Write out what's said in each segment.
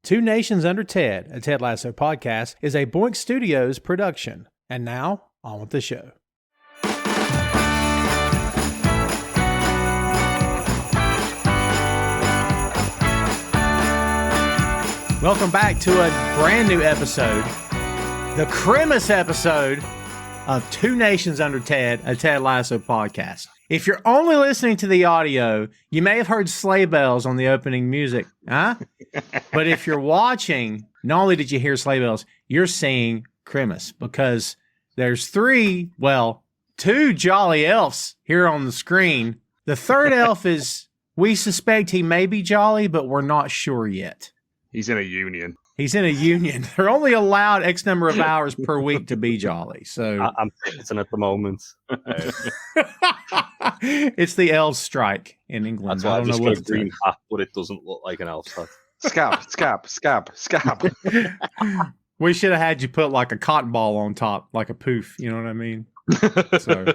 Two Nations Under Ted, a Ted Lasso podcast, is a Boink Studios production. And now, on with the show. Welcome back to a brand new episode, the Chrismas episode of Two Nations Under Ted, a Ted Lasso podcast. If you're only listening to the audio, you may have heard sleigh bells on the opening music, huh? But if you're watching, not only did you hear sleigh bells, you're seeing Chrismas because there's two jolly elves here on the screen. The third elf we suspect he may be jolly, but we're not sure yet. He's in a union. He's in a union. They're only allowed X number of hours per week to be jolly. So I'm fixing at the moment. It's the elf strike in England. That's why I just got a green hat, but it doesn't look like an elf hat. Scab. We should have had you put like a cotton ball on top, like a poof. You know what I mean? So,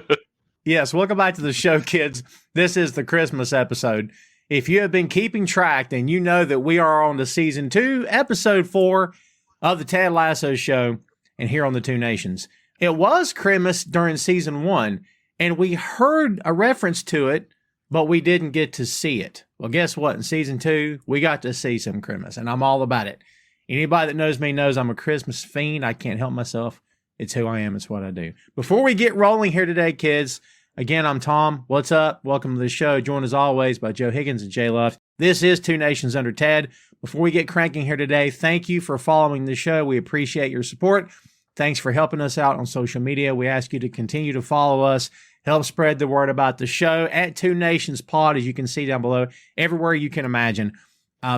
yes, welcome back to the show, kids. This is the Christmas episode. If you have been keeping track, then you know that we are on to season 2, episode 4 of the Ted Lasso show, and here on the Two Nations. It was Christmas during season 1, and we heard a reference to it, but we didn't get to see it. Well, guess what? In season 2, we got to see some Christmas, and I'm all about it. Anybody that knows me knows I'm a Christmas fiend. I can't help myself. It's who I am. It's what I do. Before we get rolling here today, kids, again, I'm Tom. What's up? Welcome to the show. Joined as always by Joe Higgens and Jay Luft. This is Two Nations Under Ted. Before we get cranking here today, thank you for following the show. We appreciate your support. Thanks for helping us out on social media. We ask you to continue to follow us. Help spread the word about the show at Two Nations Pod, as you can see down below, everywhere you can imagine.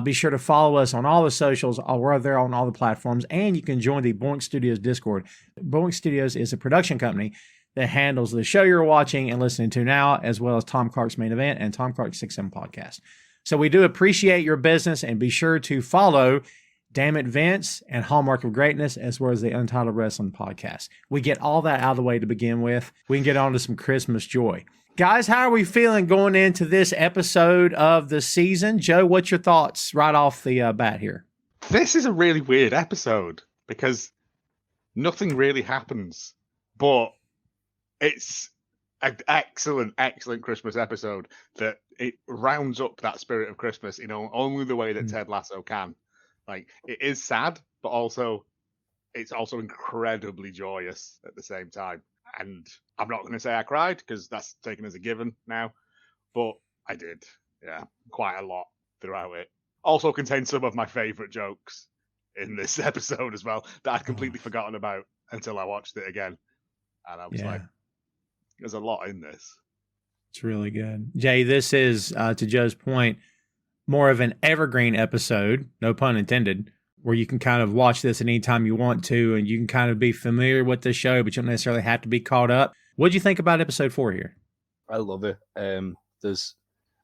Be sure to follow us on all the socials. We're there on all the platforms, and you can join the Boink Studios Discord. Boink Studios is a production company that handles the show you're watching and listening to now, as well as Tom Clark's Main Event and Tom Clark's 6M Podcast. So we do appreciate your business, and be sure to follow Dammit Vince and Hallmark of Greatness, as well as the Untitled Wrestling Podcast. We get all that out of the way to begin with. We can get on to some Christmas joy. Guys, how are we feeling going into this episode of the season? Joe, what's your thoughts right off the bat here? This is a really weird episode because nothing really happens, but it's an excellent Christmas episode that it rounds up that spirit of Christmas in only the way that Ted Lasso can. Like, it is sad, but it's also incredibly joyous at the same time. And I'm not going to say I cried because that's taken as a given now, but I did, quite a lot throughout it. Also contains some of my favorite jokes in this episode as well that I'd completely forgotten about until I watched it again. And I was like, there's a lot in this. It's really good. Jay, this is, to Joe's point, more of an evergreen episode, no pun intended, where you can kind of watch this at any time you want to, and you can kind of be familiar with the show, but you don't necessarily have to be caught up. What'd you think about episode 4 here? I love it. There's,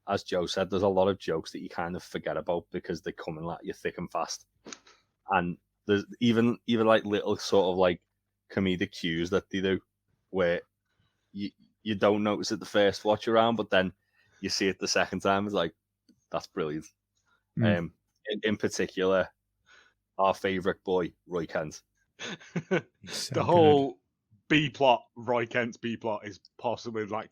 as Joe said, there's a lot of jokes that you kind of forget about because they're coming at you thick and fast. And there's even like little sort of like comedic cues that they do where you don't notice it the first watch around, but then you see it the second time. It's like, that's brilliant. In particular, our favourite boy, Roy Kent. The whole B-plot, Roy Kent's B-plot, is possibly like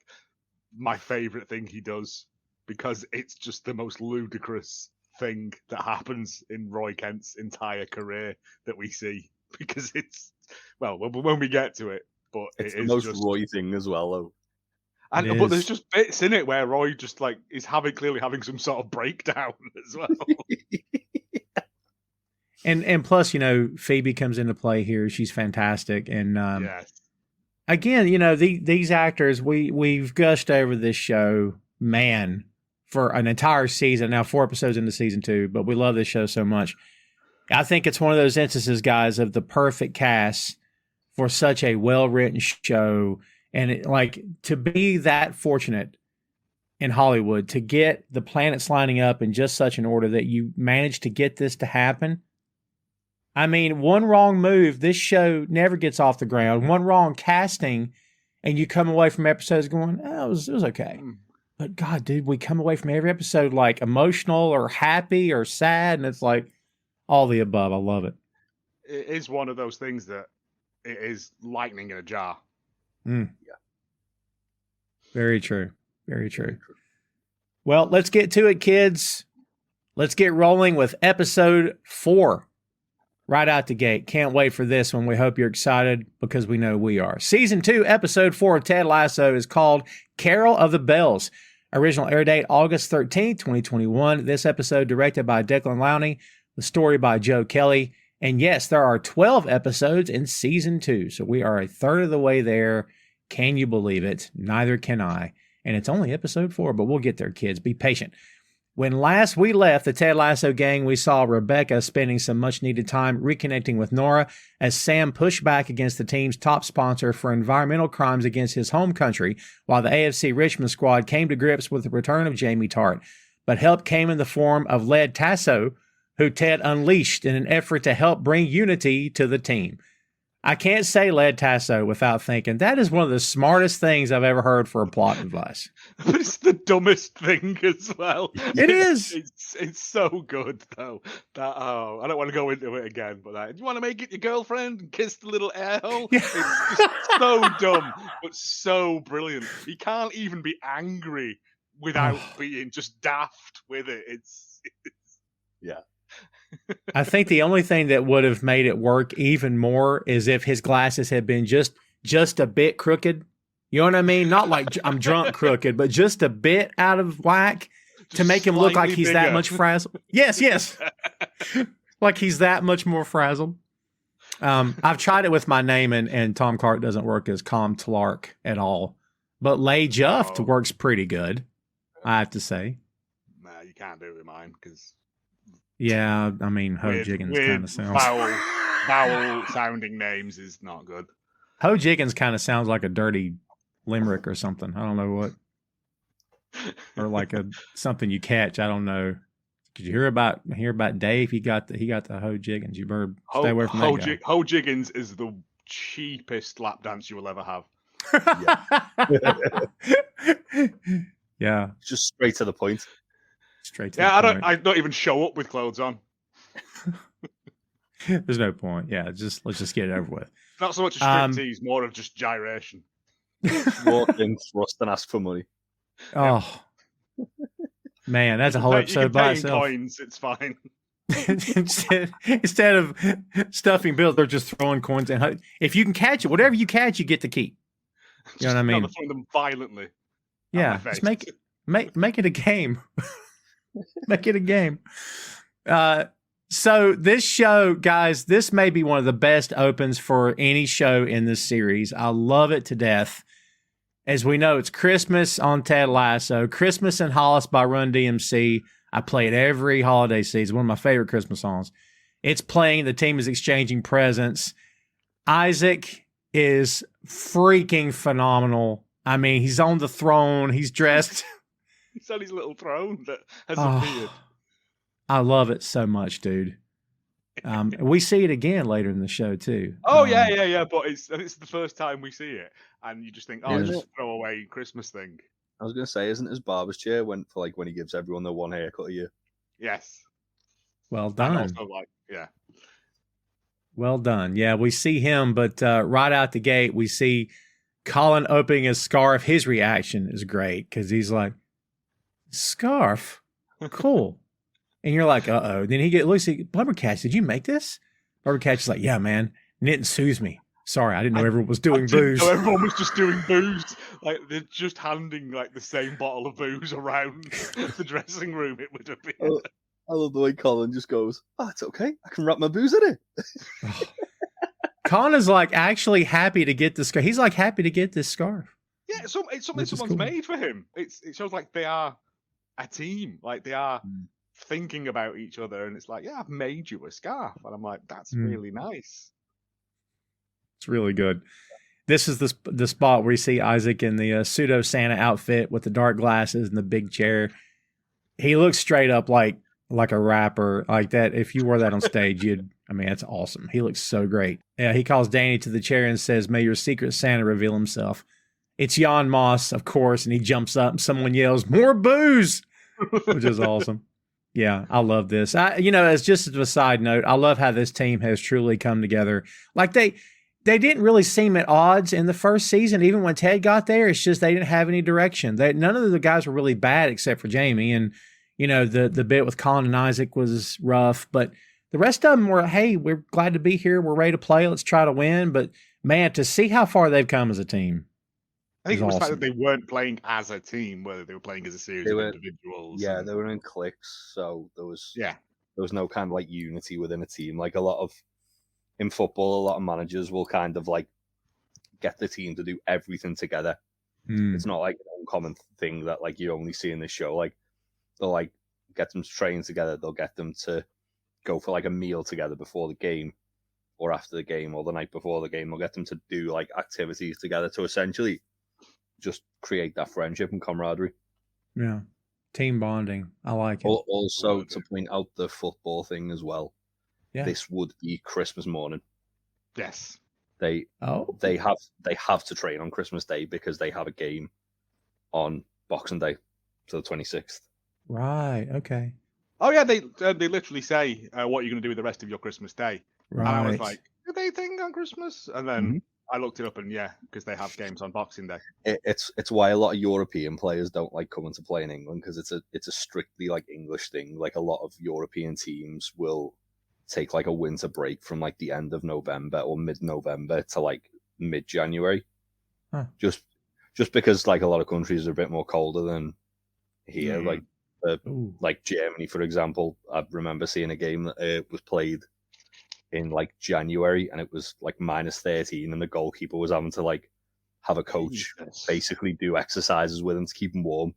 my favourite thing he does because it's just the most ludicrous thing that happens in Roy Kent's entire career that we see. Because it's, well, when we get to it, but it's the most just Roy thing as well, though. But there's just bits in it where Roy just like is clearly having some sort of breakdown as well. And plus, Phoebe comes into play here. She's fantastic. And again, these actors, we've gushed over this show, man, for an entire season. Now 4 episodes into season 2, but we love this show so much. I think it's one of those instances, guys, of the perfect cast for such a well-written show. And to be that fortunate in Hollywood, to get the planets lining up in just such an order that you managed to get this to happen. I mean, one wrong move, this show never gets off the ground. One wrong casting, and you come away from episodes going, oh, it was okay. But God, dude, we come away from every episode like emotional or happy or sad. And it's like, All the above. I love it. It is one of those things that it is lightning in a jar. Yeah. Very true. Very true. Well, let's get to it, kids. Let's get rolling with episode 4. Right out the gate. Can't wait for this one. We hope you're excited because we know we are. Season 2, episode 4 of Ted Lasso is called Carol of the Bells. Original air date August 13th, 2021. This episode directed by Declan Lowney. The story by Joe Keeley. And yes, there are 12 episodes in season 2. So we are a third of the way there. Can you believe it? Neither can I. And it's only episode 4, but we'll get there, kids. Be patient. When last we left the Ted Lasso gang, we saw Rebecca spending some much-needed time reconnecting with Nora as Sam pushed back against the team's top sponsor for environmental crimes against his home country, while the AFC Richmond squad came to grips with the return of Jamie Tart. But help came in the form of Ted Lasso, who Ted unleashed in an effort to help bring unity to the team. I can't say Ted Lasso without thinking that is one of the smartest things I've ever heard for a plot device. But it's the dumbest thing as well. It is. It's so good though. That I don't want to go into it again, but do you want to make it your girlfriend and kiss the little air hole? Yeah. It's just so dumb, but so brilliant. You can't even be angry without being just daft with it. It's yeah. I think the only thing that would have made it work even more is if his glasses had been just a bit crooked. You know what I mean? Not like I'm drunk crooked, but just a bit out of whack to make him look like he's that much frazzled. Yes. Like he's that much more frazzled. I've tried it with my name, and Tom Clark doesn't work as Com Tlark at all. But Lay Juft works pretty good, I have to say. Nah, you can't do it with mine because... Yeah, I mean, Ho Jiggins kind of sounds... Vowel sounding names is not good. Ho Jiggins kind of sounds like a dirty limerick or something. I don't know what. Or like something you catch. I don't know. Did you hear about Dave? He got the Ho Jiggins. You better stay away from that guy. Ho Jiggins is the cheapest lap dance you will ever have. Yeah. Just straight to the point. Straight to the point. I don't even show up with clothes on. There's no point. Yeah, let's just get it over with. Not so much a striptease, more of just gyration. Walk in, thrust, and ask for money. Oh, man, that's a whole episode by itself. Coins, it's fine. instead of stuffing bills, they're just throwing coins in. If you can catch it, whatever you catch, you get to keep. You know what I mean? Throwing them violently. Yeah, just make it a game. Make it a game. So this show, guys, this may be one of the best opens for any show in this series. I love it to death. As we know, it's Christmas on Ted Lasso. Christmas in Hollis by Run DMC. I play it every holiday season. One of my favorite Christmas songs. It's playing. The team is exchanging presents. Isaac is freaking phenomenal. I mean, he's on the throne. He's dressed. He's on his little throne that has a beard. I love it so much, dude. We see it again later in the show too. Yeah. But it's the first time we see it, and you just think, it's just a throwaway Christmas thing. I was going to say, isn't his barber's chair when he gives everyone their one haircut a year? Yes. Well done. Also, well done. Yeah, we see him, but right out the gate, we see Colin opening his scarf. His reaction is great because he's like, "Scarf, cool." And you're like, uh-oh. Then he looks at Blubbercatch, did you make this? Blubbercatch is like, yeah, man. Nitten sues me. Sorry, I didn't know everyone was doing booze. No, everyone was just doing booze. Like, they're just handing, the same bottle of booze around the dressing room, it would have been. I love the way Colin just goes, it's okay. I can wrap my booze in it. Colin is, actually happy to get the scarf. He's, happy to get this scarf. Yeah, it's something someone's made for him. It shows, they are a team. They are... thinking about each other, and it's I've made you a scarf, and I'm like, that's really nice. It's really good. This is the spot where you see Isaac in the pseudo Santa outfit with the dark glasses and the big chair. He looks straight up like a rapper, like that. If you wore that on stage, that's awesome. He looks so great. Yeah, he calls Danny to the chair and says, "May your secret Santa reveal himself." It's Jan Moss, of course, and he jumps up and someone yells, "More booze!" which is awesome. Yeah, I love this. As just as a side note, I love how this team has truly come together. Like they didn't really seem at odds in the first season, even when Ted got there. It's just they didn't have any direction. None of the guys were really bad except for Jamie. And, the bit with Colin and Isaac was rough. But the rest of them were, hey, we're glad to be here. We're ready to play. Let's try to win. But, man, to see how far they've come as a team. I think it was the fact awesome. that they weren't playing as a team, whether they were playing as a series of individuals. Yeah, they were in cliques. So there was no kind of like unity within a team. Like in football, a lot of managers will kind of like get the team to do everything together. It's not like an uncommon thing that like you only see in this show. Like they'll like get them to train together. They'll get them to go for like a meal together before the game or after the game or the night before the game. They'll get them to do like activities together to essentially just create that friendship and camaraderie. Yeah. Team bonding. I like it. Also, to point out the football thing as well. Yeah. This would be Christmas morning. Yes. They have to train on Christmas Day because they have a game on Boxing Day, so the 26th. Right. Okay. Oh yeah, they literally say what you're going to do with the rest of your Christmas Day. Right. And I was like, do they think on Christmas? And then I looked it up, and because they have games on Boxing Day. It's why a lot of European players don't like coming to play in England, because it's a strictly like English thing. Like a lot of European teams will take like a winter break from like the end of November or mid-November to like mid-January. Huh. Just because like a lot of countries are a bit more colder than here. Like Germany, for example, I remember seeing a game that was played in like January, and it was like -13, and the goalkeeper was having to like have a coach basically do exercises with him to keep him warm.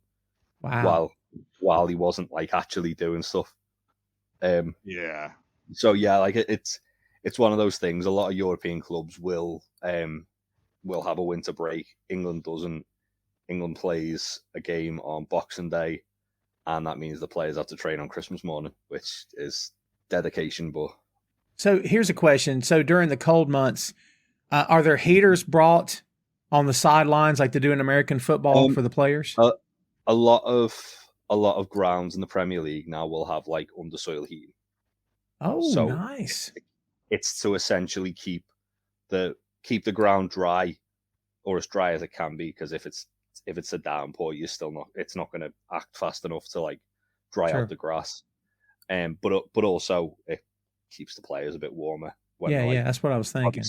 Wow. While he wasn't like actually doing stuff. So like it's one of those things. A lot of European clubs will have a winter break. England doesn't. England plays a game on Boxing Day, and that means the players have to train on Christmas morning, which is dedication. But so here's a question. So during the cold months, are there heaters brought on the sidelines like they do in American football for the players? A lot of grounds in the Premier League now will have like undersoil heating. Oh, so nice! It's to essentially keep the ground dry, or as dry as it can be. Because if it's a downpour, it's not going to act fast enough to like dry out the grass. But also it keeps the players a bit warmer. That's what I was thinking.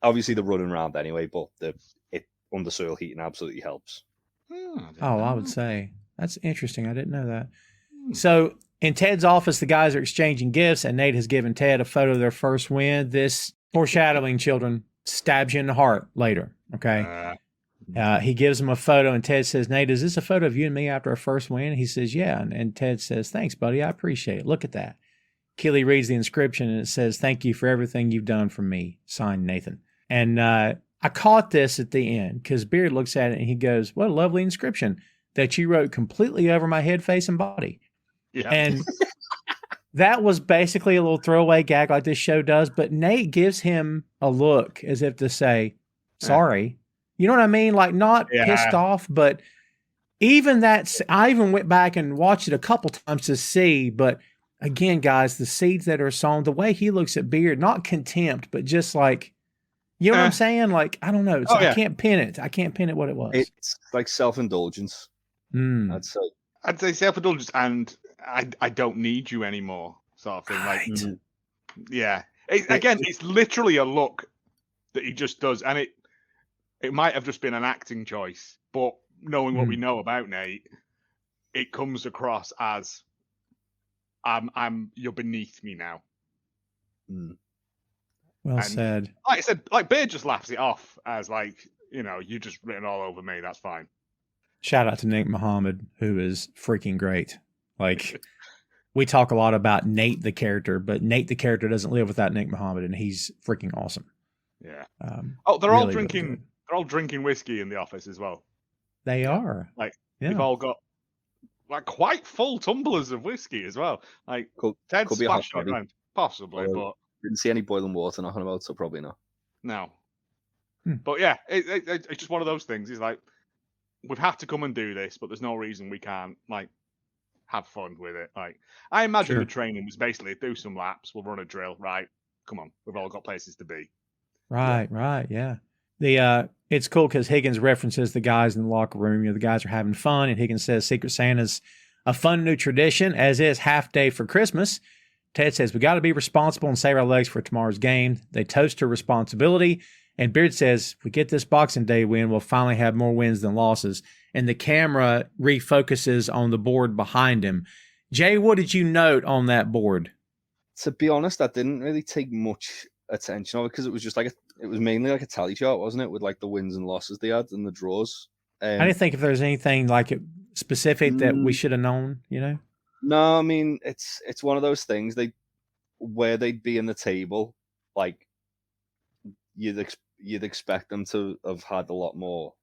Obviously they're running around anyway, but undersoil heating absolutely helps. I would say that's interesting. I didn't know that. So in Ted's office, the guys are exchanging gifts, and Nate has given Ted a photo of their first win. This foreshadowing, children, stabs you in the heart later. Okay. He gives him a photo, and Ted says, Nate, is this a photo of you and me after our first win? He says, yeah. And Ted says, thanks, buddy. I appreciate it. Look at that. Keeley reads the inscription, and it says, thank you for everything you've done for me. Signed, Nathan. And I caught this at the end because Beard looks at it, and he goes, what a lovely inscription that you wrote completely over my head, face, and body. Yeah. And that was basically a little throwaway gag like this show does, but Nate gives him a look as if to say, sorry. You know what I mean? Like not pissed off, but even that, I even went back and watched it a couple times to see, but again, guys, the seeds that are sown, the way he looks at Beard, not contempt, but just like, you know what I'm saying? Like, I don't know. I can't pin it. I can't pin it what it was. It's like self-indulgence. I'd say self-indulgence and I don't need you anymore sort of thing. Right. Like, it's literally a look that he just does. And it might have just been an acting choice, but knowing what we know about Nate, it comes across as you're beneath me now. Well said. Like I said, like Beard just laughs it off as like, you just written all over me. That's fine. Shout out to Nick Muhammad, who is freaking great. Like, we talk a lot about Nate the character, but Nate the character doesn't live without Nick Muhammad, and he's freaking awesome. Yeah. They're all drinking. Really, they're all drinking whiskey in the office as well. They are. Like they've all got like quite full tumblers of whiskey as well. Like Ted splashed it around, possibly, but didn't see any boiling water knocking about, so probably not. No. But yeah, it's just one of those things. It's like we've had to come and do this, but there's no reason we can't like have fun with it. Like, I imagine Sure. the training was basically do some laps, we'll run a drill, right? Come on, we've all got places to be. Right, yeah. It's cool because Higgins references the guys in the locker room. The guys are having fun, and Higgins says Secret Santa's a fun new tradition, as is half day for Christmas. Ted says we got to be responsible and save our legs for tomorrow's game. They toast to responsibility, and Beard says if we get this Boxing Day win, we'll finally have more wins than losses. And the camera refocuses on the board behind him. Jay, what did you note on that board? To be honest, I didn't really take much attention of it because it was just it was mainly like a tally chart, wasn't it, with like the wins and losses they had and the draws. I didn't think if there was anything like specific that we should have known, No, I mean it's one of those things where they'd be in the table, like you'd expect them to have had a lot more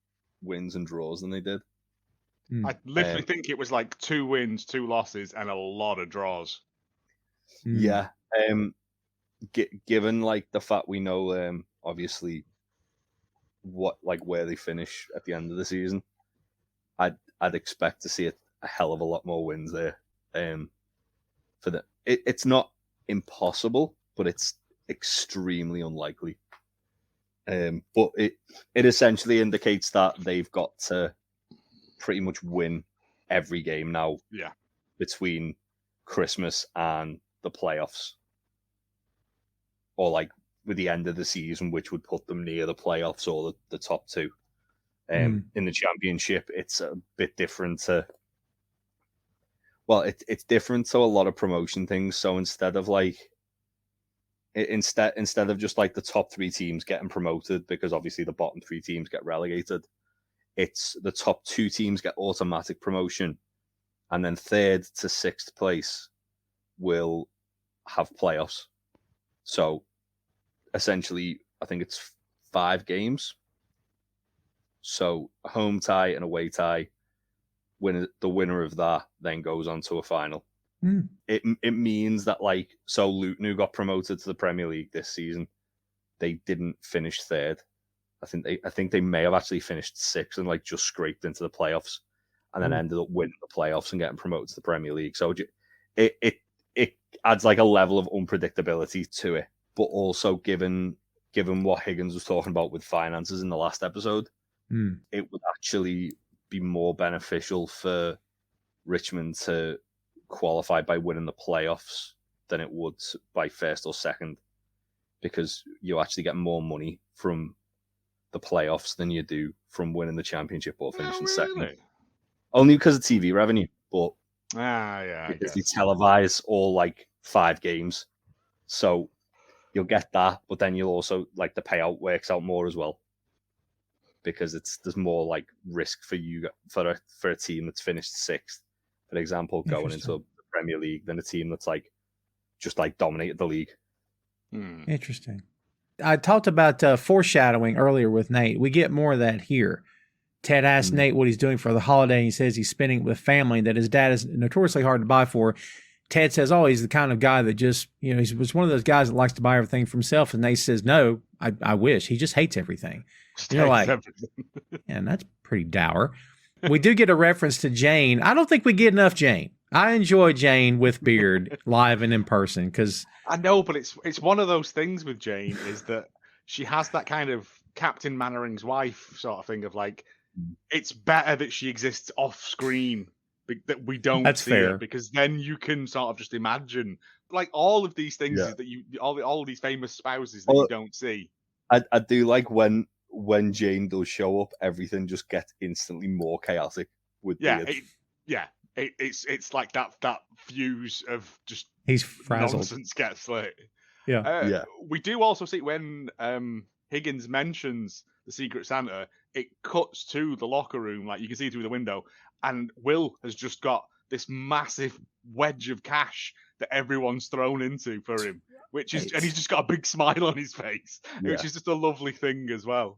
wins and draws than they did. I literally think it was like 2 wins, 2 losses, and a lot of draws. Yeah. Given like the fact we know obviously what where they finish at the end of the season, I'd expect to see a hell of a lot more wins there. It's not impossible, but it's extremely unlikely. But it essentially indicates that they've got to pretty much win every game now. Yeah. Between Christmas and the playoffs, or with the end of the season, which would put them near the playoffs or the top 2. In the championship, it's a bit different to. Well, it's different to a lot of promotion things. So instead of just the top 3 teams getting promoted, because obviously the bottom 3 teams get relegated, it's the top 2 teams get automatic promotion, and then 3rd to 6th place will have playoffs. So essentially, I think it's 5 games. So a home tie and away tie. The winner of that then goes on to a final. It means that so Luton, who got promoted to the Premier League this season, they didn't finish 3rd. I think they may have actually finished 6th and just scraped into the playoffs, and then ended up winning the playoffs and getting promoted to the Premier League. So it adds a level of unpredictability to it, but also given what Higgins was talking about with finances in the last episode, it would actually be more beneficial for Richmond to qualify by winning the playoffs than it would by 1st or 2nd, because you actually get more money from the playoffs than you do from winning the championship or finishing 2nd. Only because of TV revenue, but because they televise all 5 games, so you'll get that, but then you'll also the payout works out more as well, because there's more risk for you for a team that's finished 6th, for example, going into the Premier League, than a team that's just dominated the league. Interesting. I talked about foreshadowing earlier with Nate. We get more of that here. Ted asked Nate what he's doing for the holiday, and he says he's spending it with family that his dad is notoriously hard to buy for. Ted says, he's the kind of guy that just, he was one of those guys that likes to buy everything for himself. And Nate says, no, I wish. He just hates everything. And that's pretty dour. We do get a reference to Jane. I don't think we get enough Jane. I enjoy Jane with Beard live and in person, because I know, but it's one of those things with Jane is that she has that kind of Captain Mannering's wife sort of thing of it's better that she exists off screen, that we don't see her, because then you can sort of just imagine all of these things that you all of these famous spouses that you don't see. I do when Jane does show up, everything just gets instantly more chaotic with it's like that fuse of just he's frazzled. Nonsense gets lit. We do also see when Higgins mentions the Secret Santa, it cuts to the locker room, you can see through the window, and Will has just got this massive wedge of cash that everyone's thrown into for him, and he's just got a big smile on his face, which is just a lovely thing as well.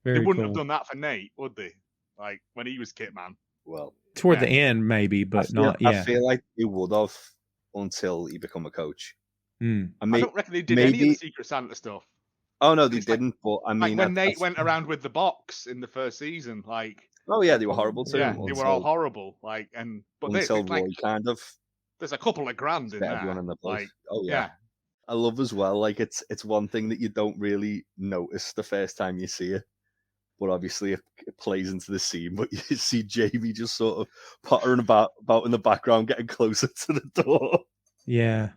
They wouldn't have done that for Nate, would they? When he was Kitman. Well, toward the end, maybe, but not. Yeah, I feel like they would have until he become a coach. I don't reckon they did any of the Secret Santa stuff. Oh no, they didn't. But I mean, when Nate went around with the box in the first season, Oh yeah, they were horrible too. Yeah, they were all horrible. Like, but until they, Roy kind of there's a couple of grand in there. everyone in the place. Like, Oh yeah. I love as well. Like it's one thing that you don't really notice the first time you see it, but obviously it plays into the scene. But you see Jamie just sort of pottering about in the background, getting closer to the door. Yeah.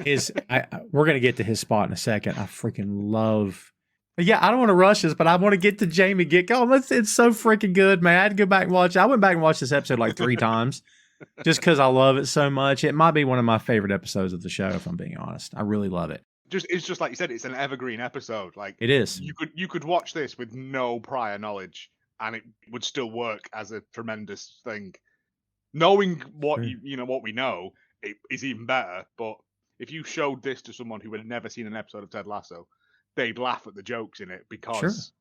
We're gonna get to his spot in a second. I freaking love. Yeah, I don't want to rush this, but I want to get to Jamie get going. It's so freaking good, man. I had to go back and watch it. I went back and watched this episode like 3 times just because I love it so much. It might be one of my favorite episodes of the show, if I'm being honest. I really love it. It's just like you said, it's an evergreen episode. Like it is. You could watch this with no prior knowledge, and it would still work as a tremendous thing. Knowing what what we know, it is even better. But if you showed this to someone who had never seen an episode of Ted Lasso, they'd laugh at the jokes in it because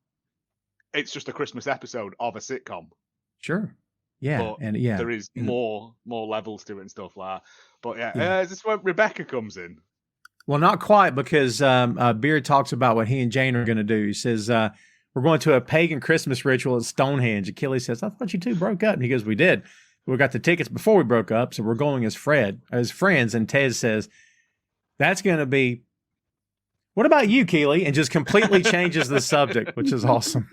it's just a Christmas episode of a sitcom. Sure. Yeah. But there is more levels to it and stuff like that. But is this where Rebecca comes in? Well, not quite, because Beard talks about what he and Jane are going to do. He says, we're going to a pagan Christmas ritual at Stonehenge. And Keeley says, I thought you two broke up. And he goes, we did. We got the tickets before we broke up, so we're going as friends. And Ted says, that's going to be, what about you, Keeley? And just completely changes the subject, which is awesome.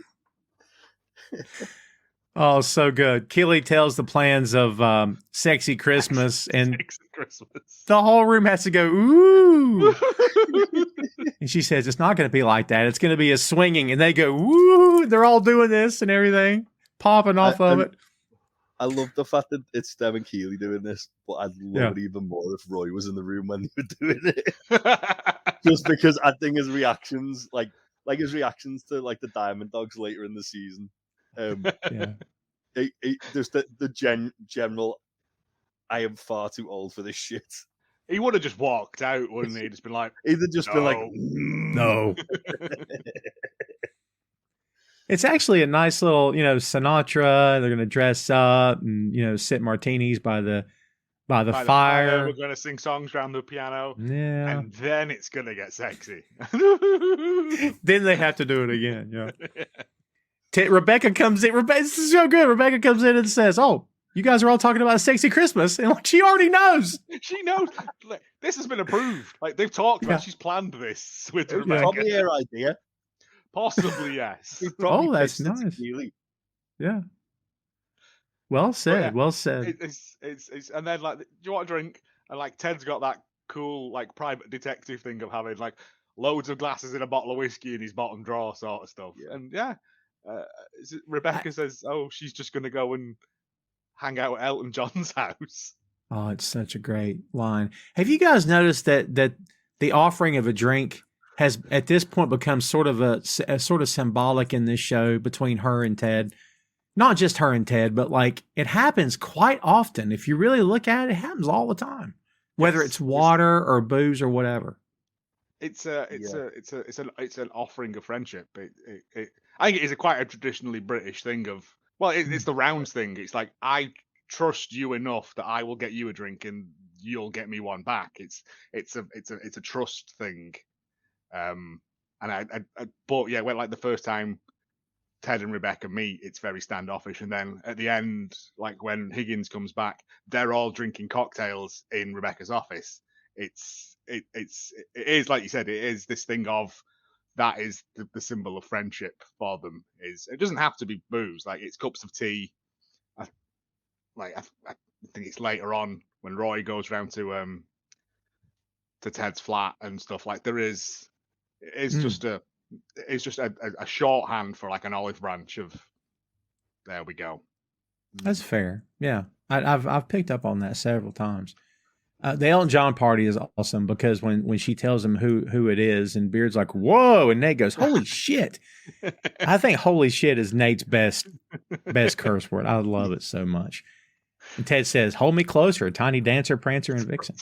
Oh, so good. Keeley tells the plans of Sexy Christmas, and Sexy Christmas. The whole room has to go, ooh. And she says, it's not going to be like that. It's going to be a swinging. And they go, woo. They're all doing this and everything, popping off of it. I love the fact that it's them and Keeley doing this, but I'd love it even more if Roy was in the room when they were doing it. Just because I think his reactions, like his reactions to like the Diamond Dogs later in the season, there's the general, I am far too old for this shit. He would have just walked out, wouldn't he? Just been like, been like, no. It's actually a nice little, Sinatra. They're going to dress up and, sip martinis by the fire. We're going to sing songs around the piano. Yeah. And then it's going to get sexy. Then they have to do it again. Yeah. Rebecca comes in. This is so good. Rebecca comes in and says, oh, you guys are all talking about a sexy Christmas. And she already knows. She knows. This has been approved. Like, they've talked about, she's planned this with Rebecca. Probably her idea. Possibly, yes. Oh, that's nice. Yeah. Well said. Well said. It's and then like, do you want a drink? And like Ted's got that cool like private detective thing of having like loads of glasses in a bottle of whiskey in his bottom drawer sort of stuff. Yeah. And Rebecca says, "Oh, she's just going to go and hang out at Elton John's house." Oh, it's such a great line. Have you guys noticed that the offering of a drink has at this point become sort of a sort of symbolic in this show between her and Ted? Not just her and Ted, but like it happens quite often. If you really look at it, it happens all the time, whether it's water or booze or whatever. It's an offering of friendship. I think it is quite a traditionally British thing of, well, it's the rounds thing. It's like, I trust you enough that I will get you a drink and you'll get me one back. It's a trust thing. But yeah, when like the first time Ted and Rebecca meet, it's very standoffish, and then at the end, like when Higgins comes back, they're all drinking cocktails in Rebecca's office. It is like you said, it is this thing of that is the symbol of friendship for them. It doesn't have to be booze, like it's cups of tea. I think it's later on when Roy goes round to Ted's flat and stuff. Like it's just a shorthand for like an olive branch of there we go. That's fair. Yeah. I've picked up on that several times. The Elton John party is awesome because when she tells him who it is, and Beard's like, whoa, and Nate goes, holy shit. I think holy shit is Nate's best curse word. I love it so much. And Ted says, hold me closer, Tiny Dancer, Prancer, and Vixen.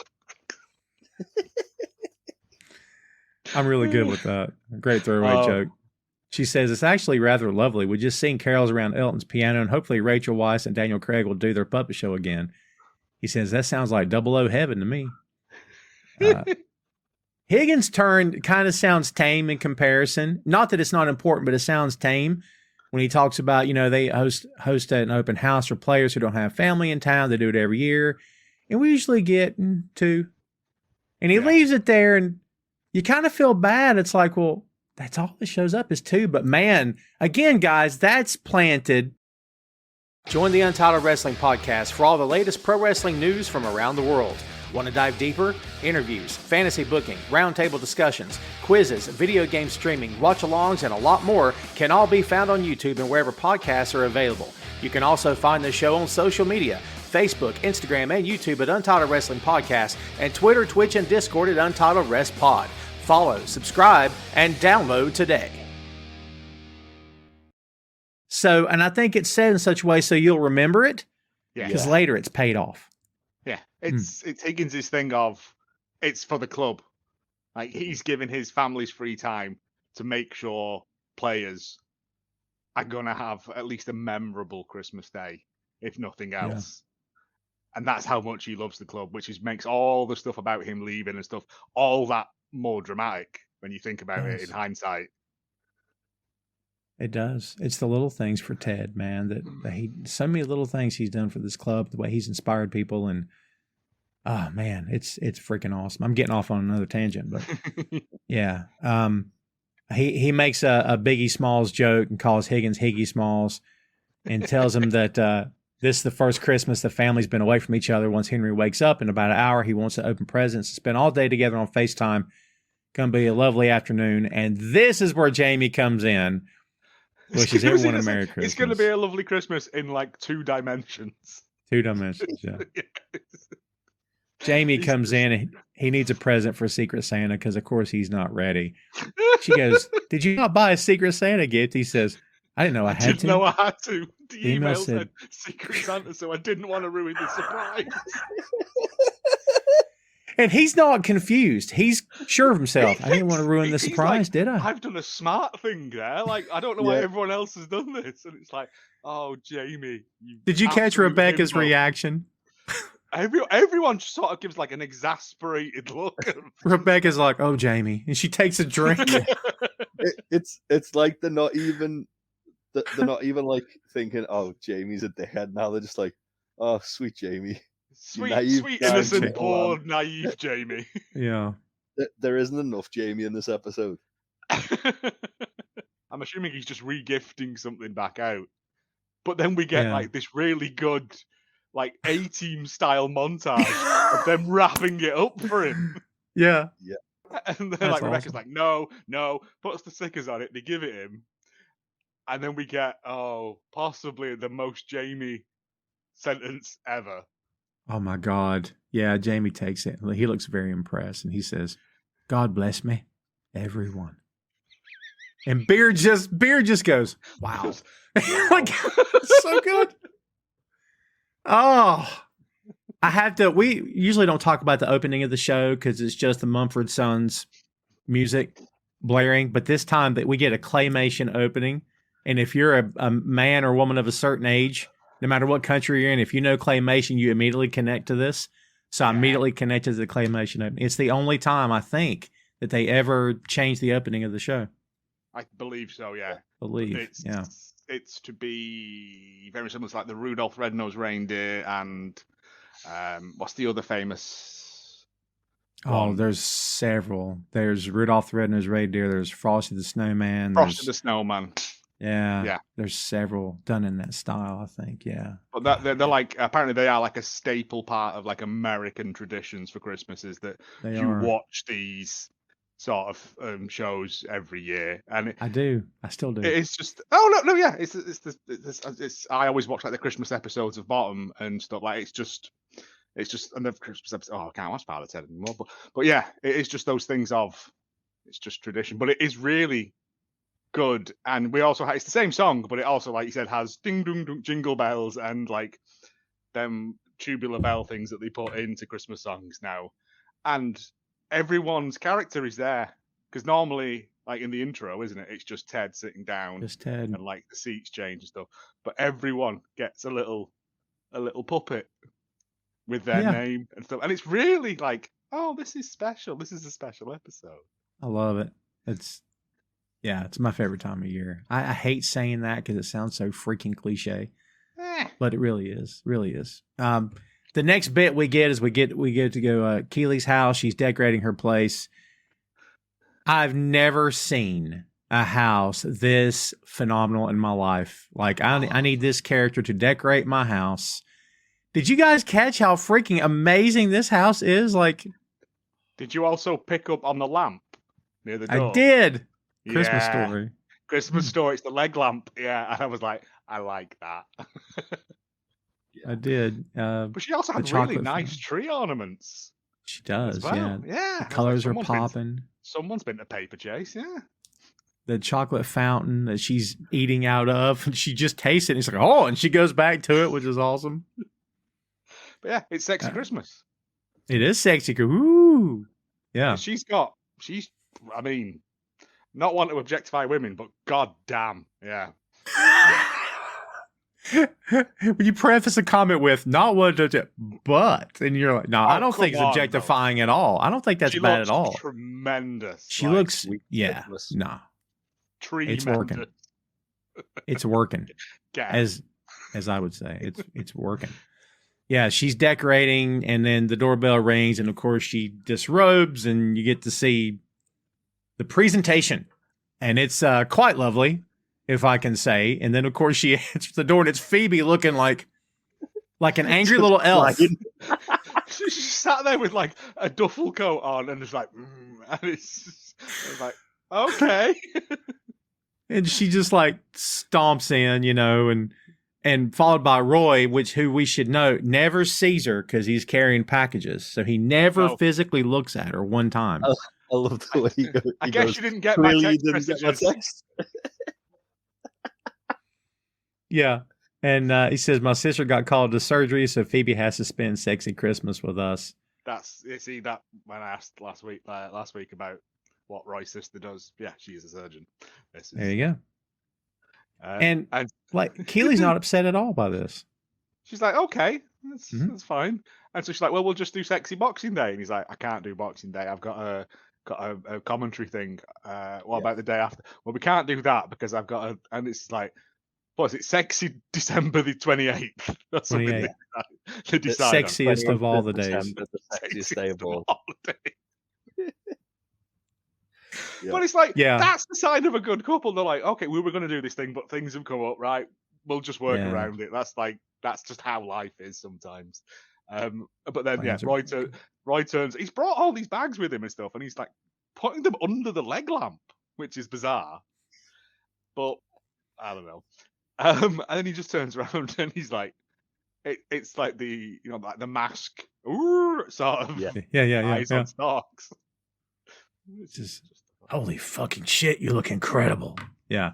I'm really good with that. Great throwaway joke. She says, it's actually rather lovely. We just sing carols around Elton's piano, and hopefully Rachel Weisz and Daniel Craig will do their puppet show again. He says, that sounds like 00 heaven to me. Higgins' turn kind of sounds tame in comparison. Not that it's not important, but it sounds tame. when he talks about, they host an open house for players who don't have family in town. They do it every year. And we usually get 2. And he leaves it there, and you kind of feel bad. It's like, well, that's all that shows up is 2. But man, again, guys, that's planted. Join the Untitled Wrestling Podcast for all the latest pro wrestling news from around the world. Want to dive deeper? Interviews, fantasy booking, roundtable discussions, quizzes, video game streaming, watch-alongs, and a lot more can all be found on YouTube and wherever podcasts are available. You can also find the show on social media, Facebook, Instagram, and YouTube at Untitled Wrestling Podcast, and Twitter, Twitch, and Discord at Untitled Rest Pod. Follow, subscribe, and download today. So, and I think it's said in such a way so you'll remember it, because later it's paid off. Yeah, it's Higgins' thing of it's for the club. Like, he's giving his family's free time to make sure players are gonna have at least a memorable Christmas day, if nothing else. And that's how much he loves the club, which makes all the stuff about him leaving and stuff all that more dramatic when you think about it in hindsight. It does. It's the little things for Ted, man, that he, so many little things he's done for this club, the way he's inspired people. And oh man, it's freaking awesome. I'm getting off on another tangent, but yeah. He makes a Biggie Smalls joke and calls Higgins Higgy Smalls and tells him that, this is the first Christmas the family's been away from each other. Once Henry wakes up in about an hour, he wants to open presents, spend all day together on FaceTime. Going to be a lovely afternoon. And this is where Jamie comes in. Wishes everyone a Merry Christmas. It's going to be a lovely Christmas in like 2 dimensions. 2 dimensions, yeah. Jamie comes in and he needs a present for Secret Santa because, of course, he's not ready. She goes, "Did you not buy a Secret Santa gift?" He says, "I didn't know I had to." I didn't know I had to. The email said Secret Santa, so I didn't want to ruin the surprise. And he's not confused. He's sure of himself. I didn't want to ruin the surprise, like, did I? I've done a smart thing there. Like, I don't know why everyone else has done this. And it's like, oh, Jamie. Did you catch Rebecca's reaction? Everyone sort of gives like an exasperated look. Rebecca's like, "Oh, Jamie," and she takes a drink. It's like they're not even like thinking, "Oh, Jamie's a dickhead." Now they're just like, "Oh, sweet Jamie, sweet innocent, poor naive Jamie." Yeah, there isn't enough Jamie in this episode. I'm assuming he's just regifting something back out, but then we get like this really good, like A-Team style montage of them wrapping it up for him. Yeah. And then like Rebecca's like, no, puts the stickers on it, they give it him. And then we get, possibly the most Jamie sentence ever. Oh my God. Yeah, Jamie takes it. He looks very impressed and he says, "God bless me, everyone." And Beard just goes, "Wow." Like, so good. Oh, I have to. We usually don't talk about the opening of the show because it's just the Mumford Sons music blaring. But this time that we get a claymation opening, and if you're a man or woman of a certain age, no matter what country you're in, if you know claymation, you immediately connect to this. So I immediately connected to the claymation opening. It's the only time I think that they ever changed the opening of the show. I believe so. Yeah. It's to be very similar to like the Rudolph the Red-Nosed Reindeer and what's the other famous one? There's several. There's Rudolph the Red-Nosed Reindeer. There's Frosty the Snowman. Frosty the Snowman. Yeah. There's several done in that style, I think. Yeah. But they're like, apparently they are like a staple part of like American traditions for Christmas is that watch these sort of shows every year, and I do. I still do. It's just It's I always watch like the Christmas episodes of Bottom and stuff. Like it's just and the Christmas episode. Oh, I can't watch Father Ted anymore. But yeah, it is just those things of it's just tradition. But it is really good, and we also it's the same song, but it also, like you said, has ding dong dong jingle bells and like them tubular bell things that they put into Christmas songs now, and everyone's character is there because normally, like in the intro, isn't it? It's just Ted sitting down, just Ted, and like the seats change and stuff. But everyone gets a little puppet with their name and stuff, and it's really like, oh, this is special. This is a special episode. I love it. It's Yeah, it's my favorite time of year. I hate saying that because it sounds so freaking cliche, but it really is. Really is. The next bit we get is we get to go Keeley's house. She's decorating her place. I've never seen a house this phenomenal in my life. Like I need this character to decorate my house. Did you guys catch how freaking amazing this house is? Like, did you also pick up on the lamp near the door? I did. Christmas Story. Christmas Story. It's the leg lamp. Yeah, and I was like, I like that. I did. But she also had really nice tree ornaments. She does. Well. Yeah. Yeah. The colors are popping. Someone's been to Paper Chase. Yeah. The chocolate fountain that she's eating out of, and she just tastes it. And she's like, oh, and she goes back to it, which is awesome. But yeah, it's sexy Christmas. It is sexy. Ooh. Yeah. I mean, not one to objectify women, but god damn. Yeah. When you preface a comment with not one to, but, and you're like, no, I don't think it's objectifying at all. I don't think that's bad at all. Tremendous. She looks, yeah, no. It's working. It's working. As I would say, it's working. Yeah, she's decorating, and then the doorbell rings, and of course she disrobes, and you get to see the presentation, and it's quite lovely, if I can say. And then of course she answers the door, and it's Phoebe looking like an angry little elf. She sat there with like a duffel coat on, and it's like, and it's like, okay. And she just like stomps in, and followed by Roy, who we should know never sees her because he's carrying packages, so he never physically looks at her one time. I love the way he goes. I guess you didn't get my text. Yeah, and he says my sister got called to surgery, so Phoebe has to spend sexy Christmas with us. See that when I asked last week about what Roy's sister does. Yeah, she is a surgeon. There you go. And like Keeley's not upset at all by this. She's like, okay, that's fine. And so she's like, well, we'll just do sexy Boxing Day. And he's like, I can't do Boxing Day. I've got a commentary thing. What about the day after? Well, we can't do that because I've got and it's like, what is it? Sexy December the 28th. That's something they decide. The sexiest of all the days. The sexiest day of all. Yeah. But it's like, that's the sign of a good couple. They're like, okay, we were going to do this thing, but things have come up, right? We'll just work around it. That's just how life is sometimes. But then, Roy turns. He's brought all these bags with him and stuff, and he's like putting them under the leg lamp, which is bizarre. But I don't know. And then he just turns around and he's like, it's like the like the Mask sort of eyes on stalks. Just holy fucking shit, you look incredible. Yeah.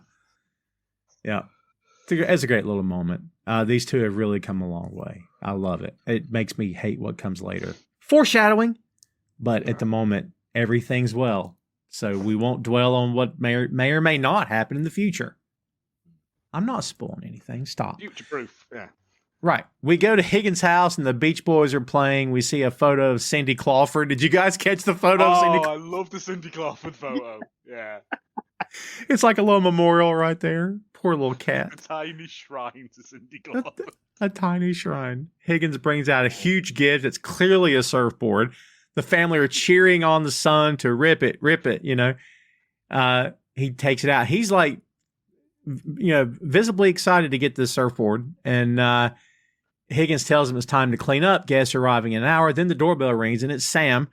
It's a great little moment. These two have really come a long way. I love it. It makes me hate what comes later. Foreshadowing, but at the moment, everything's well. So we won't dwell on what may or may not happen in the future. I'm not spoiling anything. Stop. Future-proof, yeah. Right. We go to Higgins' house and the Beach Boys are playing. We see a photo of Cindy Crawford. Did you guys catch the photo of Cindy Crawford? I love the Cindy Crawford photo. Yeah. It's like a little memorial right there. Poor little cat. A tiny shrine to Cindy Crawford. A tiny shrine. Higgins brings out a huge gift. It's clearly a surfboard. The family are cheering on the son to rip it. He takes it out. He's like, visibly excited to get this surfboard. And Higgins tells him it's time to clean up. Guests arriving in an hour. Then the doorbell rings, and it's Sam.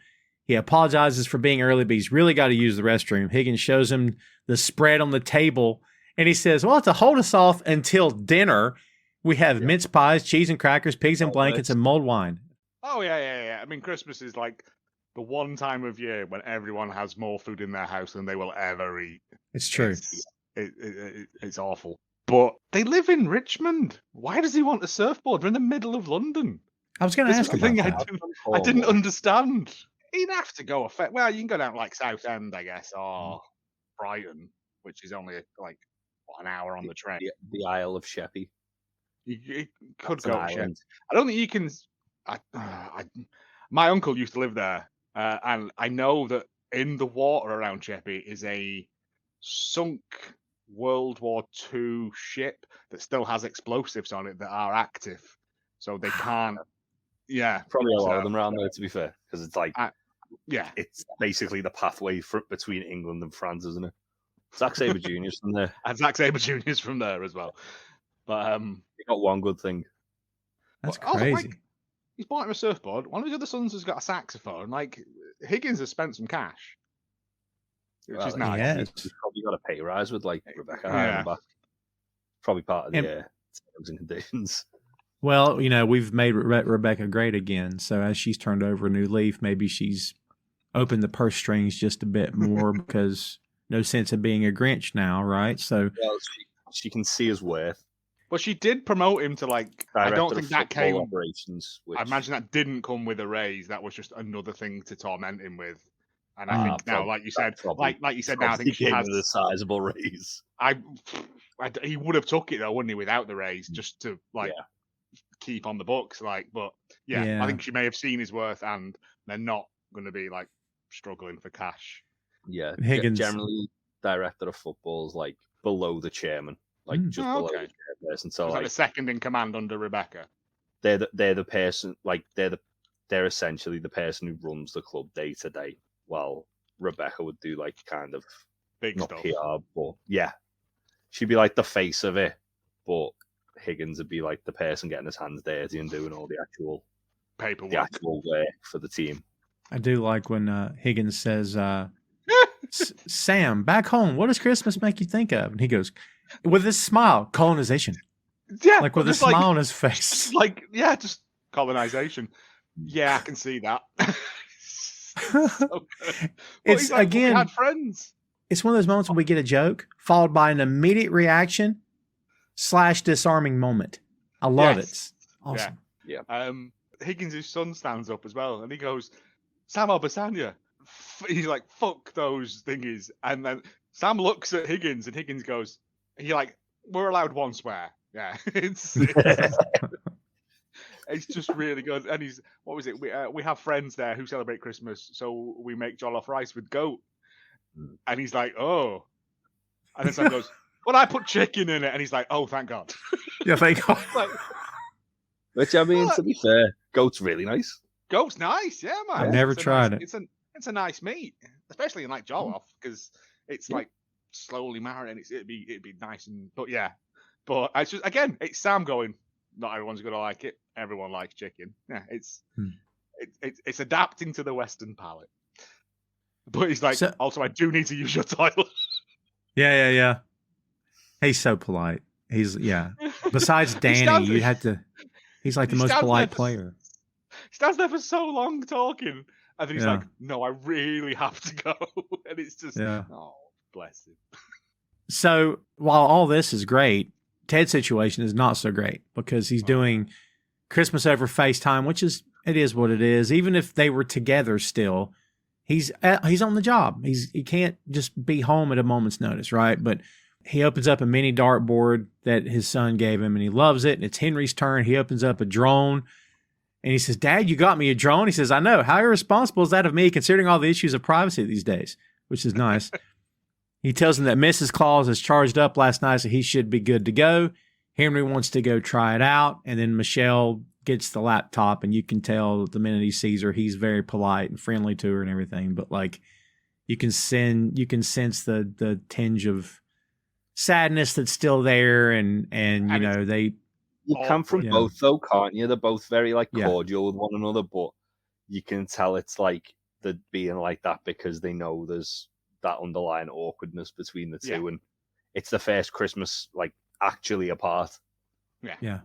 He apologizes for being early, but he's really got to use the restroom. Higgins shows him the spread on the table, and he says, well, to hold us off until dinner, we have mince pies, cheese and crackers, pigs in blankets, and mulled wine. Oh, yeah. I mean, Christmas is like the one time of year when everyone has more food in their house than they will ever eat. It's true. It's awful. But they live in Richmond. Why does he want a surfboard? We're in the middle of London. I was going to ask about that. I didn't understand. He'd have to go well, you can go down like Southend, I guess, or Brighton, which is only like an hour on the train. The Isle of Sheppey. You could go to Sheppey. I don't think you can. My uncle used to live there, and I know that in the water around Sheppey is a sunk World War II ship that still has explosives on it that are active, so they can't. Yeah, Probably a lot of so, them around there, to be fair, because it's like yeah, it's basically the pathway between England and France, isn't it? Zack Sabre Jr.'s from there. and Zack Sabre Jr. is from there as well. But He got one good thing. That's also, crazy. like, he's bought him a surfboard. One of his other sons has got a saxophone. Like Higgins has spent some cash, which is nice. Yeah. He's probably got a pay rise with like Rebecca Yeah. hiring him back. Probably part of the And- terms and conditions. Well, we've made Rebecca great again. So as she's turned over a new leaf, maybe she's opened the purse strings just a bit more because no sense of being a Grinch now, right? So Well, she can see his worth. But she did promote him to like. I don't Director think of that football came. operations. Which, I imagine that didn't come with a raise. That was just another thing to torment him with. And I think now, like you said, like you said, now I think she has a sizable raise. He would have took it though, wouldn't he, without the raise, just to keep on the books. Like, but I think she may have seen his worth, and they're not going to be like struggling for cash. Yeah, Higgins. Generally, director of football is like below the chairman, like just below the chairperson. So like like the second in command under Rebecca. they're the person, like they're essentially the person who runs the club day to day, while Rebecca would do like kind of Big not stuff. PR, but she'd be like the face of it, but Higgins would be like the person getting his hands dirty and doing all the actual paperwork, work for the team. I do like when Higgins says, Sam, back home, what does Christmas make you think of? And he goes, with a smile, colonization. Yeah, like with a smile on his face. Just colonization. Yeah, I can see that. So It's like, again, we had friends. It's one of those moments when we get a joke followed by an immediate reaction / disarming moment. I love it. It's awesome. Yeah. Higgins' son stands up as well, and he goes, Sam Obasanya. He's like, fuck those thingies. And then Sam looks at Higgins, and Higgins goes, we're allowed one swear. Yeah. It's just really good. And what was it? We have friends there who celebrate Christmas, so we make jollof rice with goat. And he's like, oh. And then Sam goes, well, I put chicken in it. And he's like, oh, thank God. Yeah, thank God. Which, I mean, to be fair, goat's really nice. Goat's nice, yeah, man. I've never tried it. It's a nice meat, especially in like jollof, because it's like slowly marinated. It'd be nice but it's just, again, it's Sam going, not everyone's gonna like it. Everyone likes chicken. Yeah, it's adapting to the Western palate. But he's like, also, I do need to use your toilet. Yeah. He's so polite. Besides Danny, you had to. He's like the most polite player. He stands there for so long talking, and then he's like, "No, I really have to go," and it's just, oh, bless him. So while all this is great, Ted's situation is not so great because he's doing Christmas over FaceTime, which is what it is. Even if they were together still, he's on the job. He can't just be home at a moment's notice, right? But he opens up a mini dartboard that his son gave him, and he loves it. And it's Henry's turn. He opens up a drone, and he says, "Dad, you got me a drone?" He says, "I know. How irresponsible is that of me, considering all the issues of privacy these days?" Which is nice. He tells him that Mrs. Claus has charged up last night, so he should be good to go. Henry wants to go try it out, and then Michelle gets the laptop, and you can tell the minute he sees her, he's very polite and friendly to her and everything. But like, you can sense the tinge of sadness that's still there, and they. You come from both though, can't you? They're both very like cordial with one another, but you can tell it's like they're being like that because they know there's that underlying awkwardness between the two, and it's the first Christmas like actually apart. Yeah,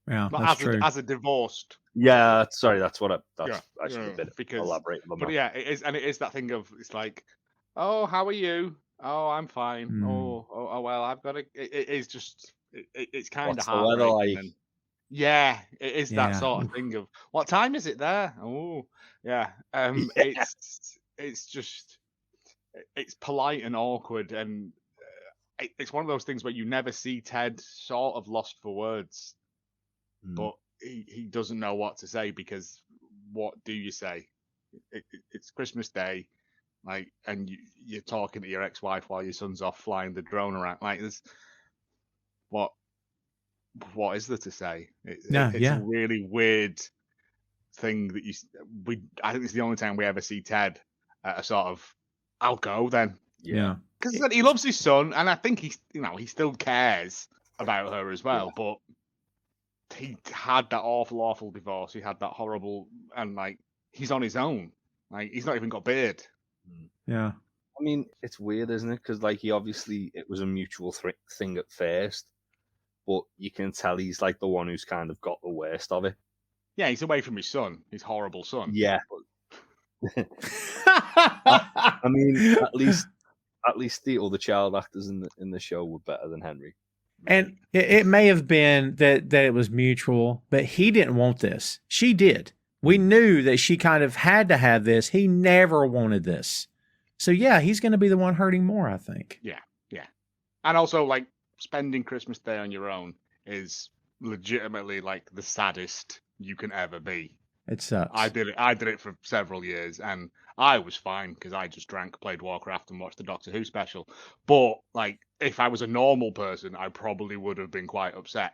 but that's true. As a divorced. Yeah, sorry, that's what I should have been elaborate on that. But yeah, it is that thing of, it's like, oh, how are you? Oh, I'm fine. Oh, well, I've got to. It is just. It's kind of heartbreaking. Like? Yeah, it is that sort of thing of, what time is it there? Oh, yeah. It's just, it's polite and awkward, and it's one of those things where you never see Ted sort of lost for words, but he doesn't know what to say, because what do you say? It's Christmas Day. Like, and you're talking to your ex-wife while your son's off flying the drone around. Like, there's what is there to say? It's a really weird thing that I think it's the only time we ever see Ted at a sort of, I'll go then. Yeah. Because he loves his son, and I think he still cares about her as well, but he had that awful divorce. He had that horrible, and like, he's on his own. Like, he's not even got a beard. Yeah. I mean, it's weird, isn't it? Because like, it was a mutual thing at first, but you can tell he's like the one who's kind of got the worst of it. Yeah, he's away from his son, his horrible son. Yeah. I mean, at least the other child actors in the show were better than Henry. And it may have been that it was mutual, but he didn't want this. She did. We knew that she kind of had to have this. He never wanted this. So yeah, he's going to be the one hurting more, I think. Yeah. And also, like, spending Christmas Day on your own is legitimately like the saddest you can ever be. It sucks. I did it for several years, and I was fine because I just drank, played Warcraft, and watched the Doctor Who special. But like, if I was a normal person, I probably would have been quite upset.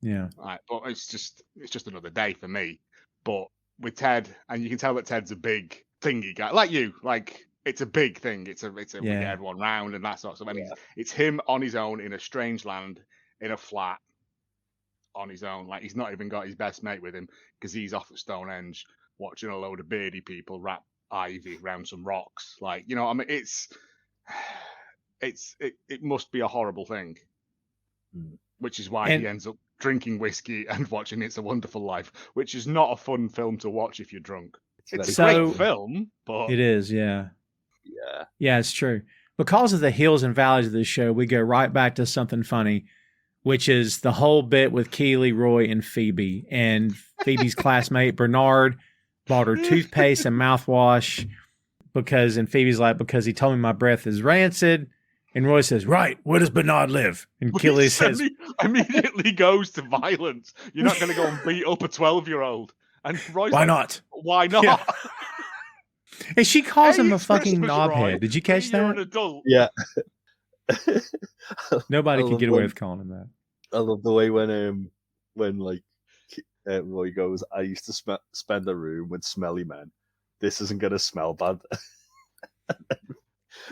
Yeah. Right, but it's just another day for me. But with Ted, and you can tell that Ted's a big thingy guy, like you. Like, it's a big thing. We get everyone round and that sort of stuff. And it's him on his own in a strange land, in a flat, on his own. Like, he's not even got his best mate with him because he's off at Stonehenge watching a load of beardy people wrap ivy around some rocks. Like, you know, I mean, it must be a horrible thing, which is why he ends up drinking whiskey and watching It's a Wonderful Life, which is not a fun film to watch if you're drunk. It's a great film, but it is, yeah, it's true. Because of the hills and valleys of this show, we go right back to something funny, which is the whole bit with Keeley, Roy, and Phoebe. And Phoebe's classmate, Bernard, bought her toothpaste and mouthwash because he told me my breath is rancid. And Roy says, right, where does Bernard live? And Keeley says, immediately goes to violence. You're not going to go and beat up a 12-year-old. And Roy's why not? Why not? Yeah. And she calls him a fucking knobhead. Did you catch that? You're an adult. Yeah. Nobody can get away with calling him that. I love the way when Roy goes, I used to spend a room with smelly men. This isn't going to smell bad.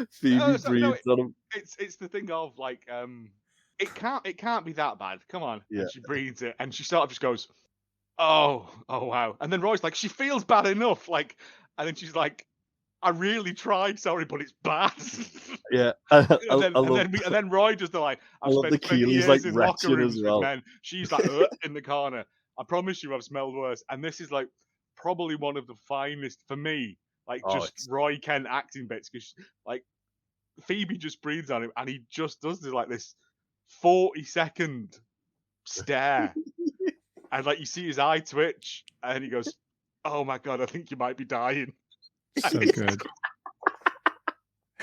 Phoebe breathes on him. It's the thing of like, it can't be that bad. Come on. Yeah. And she breathes it, and she sort of just goes, oh wow. And then Roy's like, she feels bad enough. Like, and then she's like, I really tried, sorry, but it's bad. Yeah. And then Roy does the like, I've spent 20 years like in locker rooms as well. with men. She's like in the corner. I promise you I've smelled worse. And this is like probably one of the finest for me. Like, just Roy Kent acting bits, because like Phoebe just breathes on him and he just does this 40-second stare. And like, you see his eye twitch and he goes, oh my God, I think you might be dying. So good.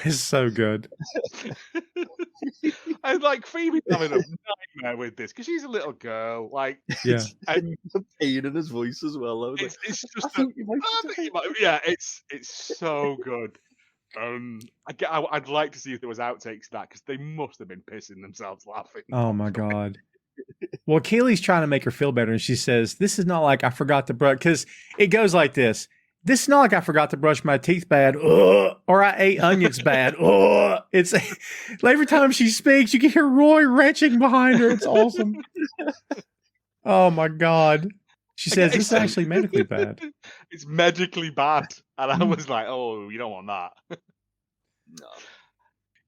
It's so good. And like, Phoebe's having a nightmare with this because she's a little girl. Like, yeah, and the pain in his voice as well. It's just it's so good. I'd like to see if there was outtakes to that because they must have been pissing themselves laughing. Oh my God. Well, Keeley's trying to make her feel better, and she says, "This is not like I forgot to brush," because it goes like this. This is not like I forgot to brush my teeth bad, or I ate onions bad. It's every time she speaks, you can hear Roy retching behind her. It's awesome. Oh my God. She says this is actually medically bad. It's medically bad. And I was like, oh, you don't want that. No.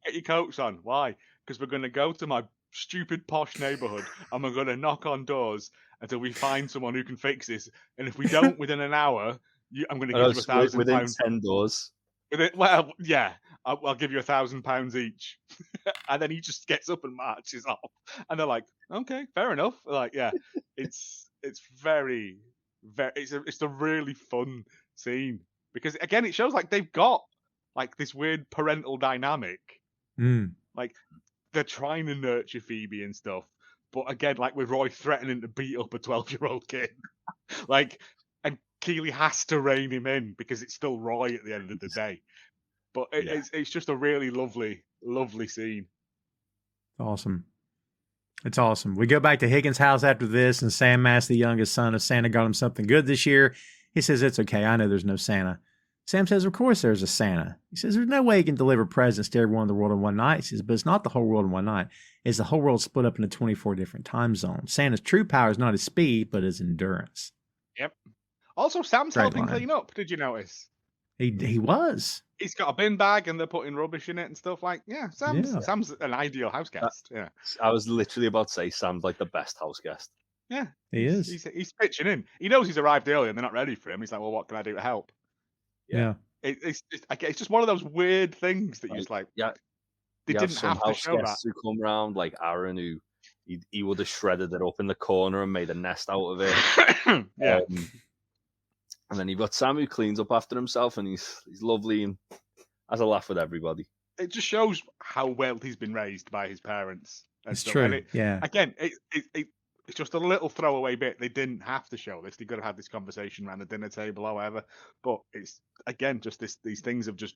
Get your coats on. Why? Because we're going to go to my stupid posh neighborhood and we're going to knock on doors until we find someone who can fix this. And if we don't within an hour, I'm going to give you £1,000. Within 10 doors. Well, yeah, I'll give you £1,000 each. And then he just gets up and marches off. And they're like, okay, fair enough. Like, yeah, it's very, very, it's a really fun scene because again, it shows like they've got like this weird parental dynamic. Like, they're trying to nurture Phoebe and stuff, but again, like with Roy threatening to beat up a 12-year-old kid, like, and Keeley has to rein him in because it's still Roy at the end of the day. But it's just a really lovely, lovely scene. Awesome. It's awesome. We go back to Higgins' house after this, and Sam asks the youngest son if Santa got him something good this year. He says, it's okay. I know there's no Santa. Sam says, of course there's a Santa. He says, there's no way he can deliver presents to everyone in the world in one night. He says, but it's not the whole world in one night. It's the whole world split up into 24 different time zones. Santa's true power is not his speed, but his endurance. Yep. Also, Sam's Great helping line. clean up. Did you notice? He was. He's got a bin bag and they're putting rubbish in it and stuff like. Yeah, Sam's an ideal house guest. Yeah. I was literally about to say Sam's like the best house guest. Yeah, He is. He's pitching in. He knows he's arrived early and they're not ready for him. He's like, well, what can I do to help? Yeah. It's just one of those weird things that you're just like, yeah, they didn't have to show that. Who come around like Aaron, who he would have shredded it up in the corner and made a nest out of it. Yeah. And then you've got Sam who cleans up after himself, and he's lovely and has a laugh with everybody. It just shows how well he's been raised by his parents. And It's stuff. true. And Yeah. Again, it's just a little throwaway bit. They didn't have to show this. They could have had this conversation around the dinner table or whatever. But it's, again, just these things of just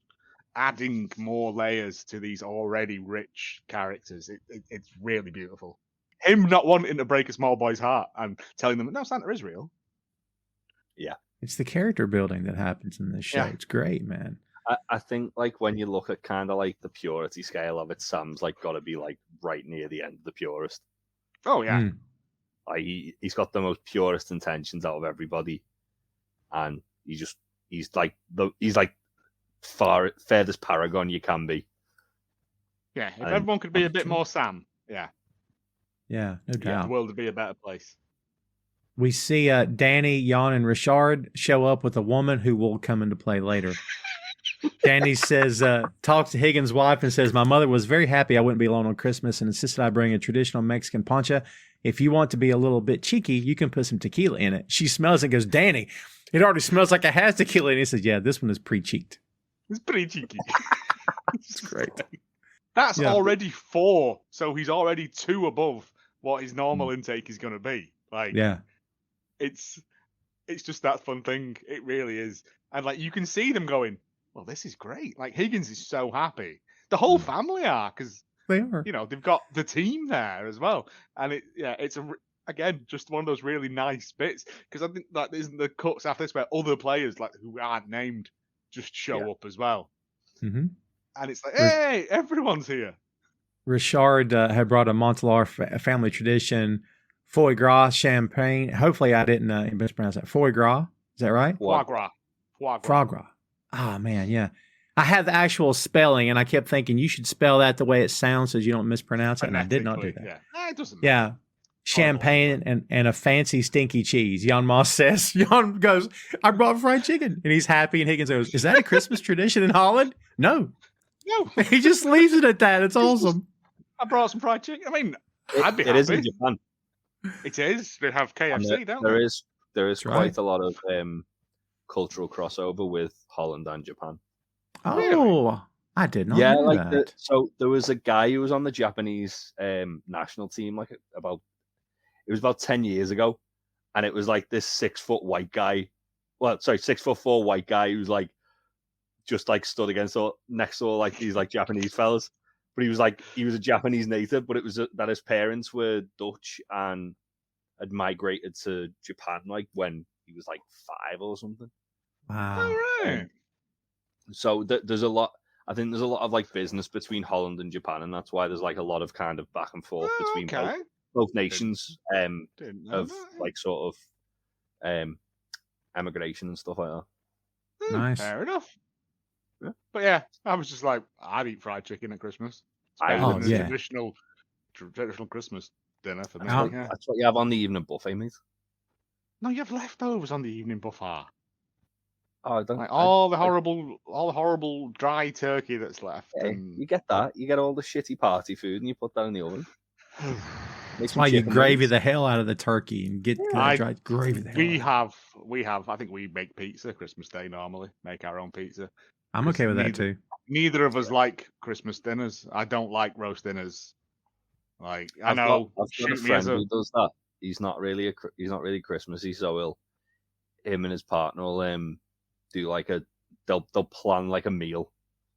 adding more layers to these already rich characters. It's really beautiful. Him not wanting to break a small boy's heart and telling them, no, Santa is real. Yeah. It's the character building that happens in this show. Yeah. It's great, man. I think like when you look at kind of like the purity scale of it, Sam's like got to be like right near the end of the purest. Oh, yeah. Mm. Like he's got the most purest intentions out of everybody, and he's like furthest paragon you can be. Yeah, if everyone could be a bit more Sam, yeah, Yeah, no doubt. the world would be a better place. We see Danny, Jan, and Richard show up with a woman who will come into play later. Danny says, talks to Higgins' wife and says, my mother was very happy I wouldn't be alone on Christmas and insisted I bring a traditional Mexican poncha. If you want to be a little bit cheeky, you can put some tequila in it. She smells it and goes, Danny, it already smells like it has tequila. And he says, yeah, this one is pre-cheeked. It's pretty cheeky. It's great. That's already 4, so he's already 2 above what his normal intake is going to be. Like, Yeah. It's just that fun thing. It really is. And like you can see them going, well, this is great. Like Higgins is so happy. The whole family are, because They are. they've got the team there as well. And it's again just one of those really nice bits, because I think that isn't the cuts after this where other players like who aren't named just show up as well. Mm-hmm. And it's like, hey, everyone's here. Richard had brought a Montelar family tradition, foie gras champagne. Hopefully I didn't mispronounce that. Foie gras. Is that right? Foie gras. Foie gras. Foie gras. Oh, man, yeah. I had the actual spelling, and I kept thinking you should spell that the way it sounds so you don't mispronounce it, and I did not do that. Yeah, it doesn't matter. Yeah. Champagne and a fancy stinky cheese. Jan Moss says, Jan goes, I brought fried chicken. And he's happy, and Higgins goes, is that a Christmas tradition in Holland? No. No. He just leaves it at that. It's awesome. I brought some fried chicken. I mean, I'd be It happy. is in Japan. It is. They have KFC, don't they? There is That's quite right. a lot of cultural crossover with Holland and Japan. Oh, Really? I did not Yeah, know like that. so there was a guy who was on the Japanese national team it was about 10 years ago, and it was like this 6-foot white guy. Well, sorry, 6'4" white guy who's like just like stood next to all like these like Japanese fellas. But he was a Japanese native, but it was that his parents were Dutch and had migrated to Japan like when he was like 5 or something. Wow. All right. So there's a lot. I think there's a lot of like business between Holland and Japan, and that's why there's like a lot of kind of back and forth between both nations Didn't know of that. like sort of emigration and stuff like that. Nice. Fair enough. Yeah. But yeah, I was just like, I'd eat fried chicken at Christmas. It's I better would, than the yeah. traditional Christmas dinner for me. I'll- Yeah. That's what you have on the evening buffet, mate. No, you have leftovers on the evening buffet. Oh, I don't. Like all the horrible dry turkey that's left. And... You get that. You get all the shitty party food, and you put that in the oven. That's why you gravy the hell out of the turkey and get dry gravy the hell we have. I think we make pizza Christmas Day normally. Make our own pizza. I'm okay with that too. Neither of us like Christmas dinners. I don't like roast dinners. Like I've got a shoot me friend as a who does that. He's not really Christmassy, so him and his partner will do like they'll plan like a meal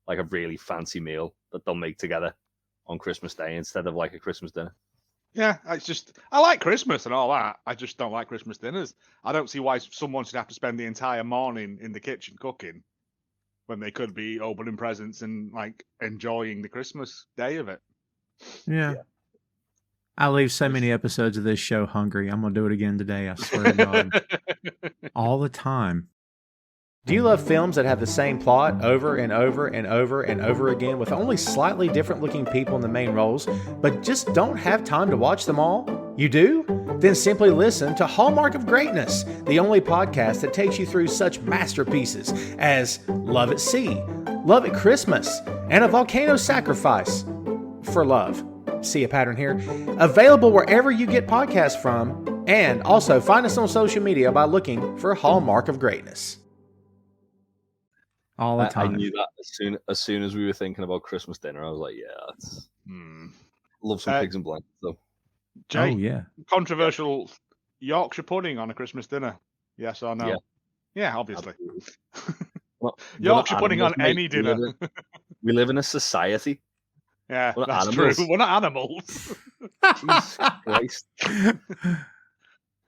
like a really fancy meal that they'll make together on Christmas Day instead of like a Christmas dinner. Yeah, I like Christmas and all that. I just don't like Christmas dinners. I don't see why someone should have to spend the entire morning in the kitchen cooking when they could be opening presents and like enjoying the Christmas day of it. Yeah. I leave so many episodes of this show hungry. I'm going to do it again today. I swear to God. All the time. Do you love films that have the same plot over and over and over and over again with only slightly different looking people in the main roles, but just don't have time to watch them all? You do? Then simply listen to Hallmark of Greatness, the only podcast that takes you through such masterpieces as Love at Sea, Love at Christmas, and A Volcano Sacrifice for Love. See a pattern here? Available wherever you get podcasts from, and also find us on social media by looking for Hallmark of Greatness. All the time. I knew that as soon as we were thinking about Christmas dinner, I was like, yeah, that's love some pigs and blankets though. Jay, oh yeah. Controversial Yorkshire pudding on a Christmas dinner. Yes or no? Yeah, obviously. Well, Yorkshire pudding on any dinner. We live in a society. Yeah, that's true. We're not animals. Jesus Christ.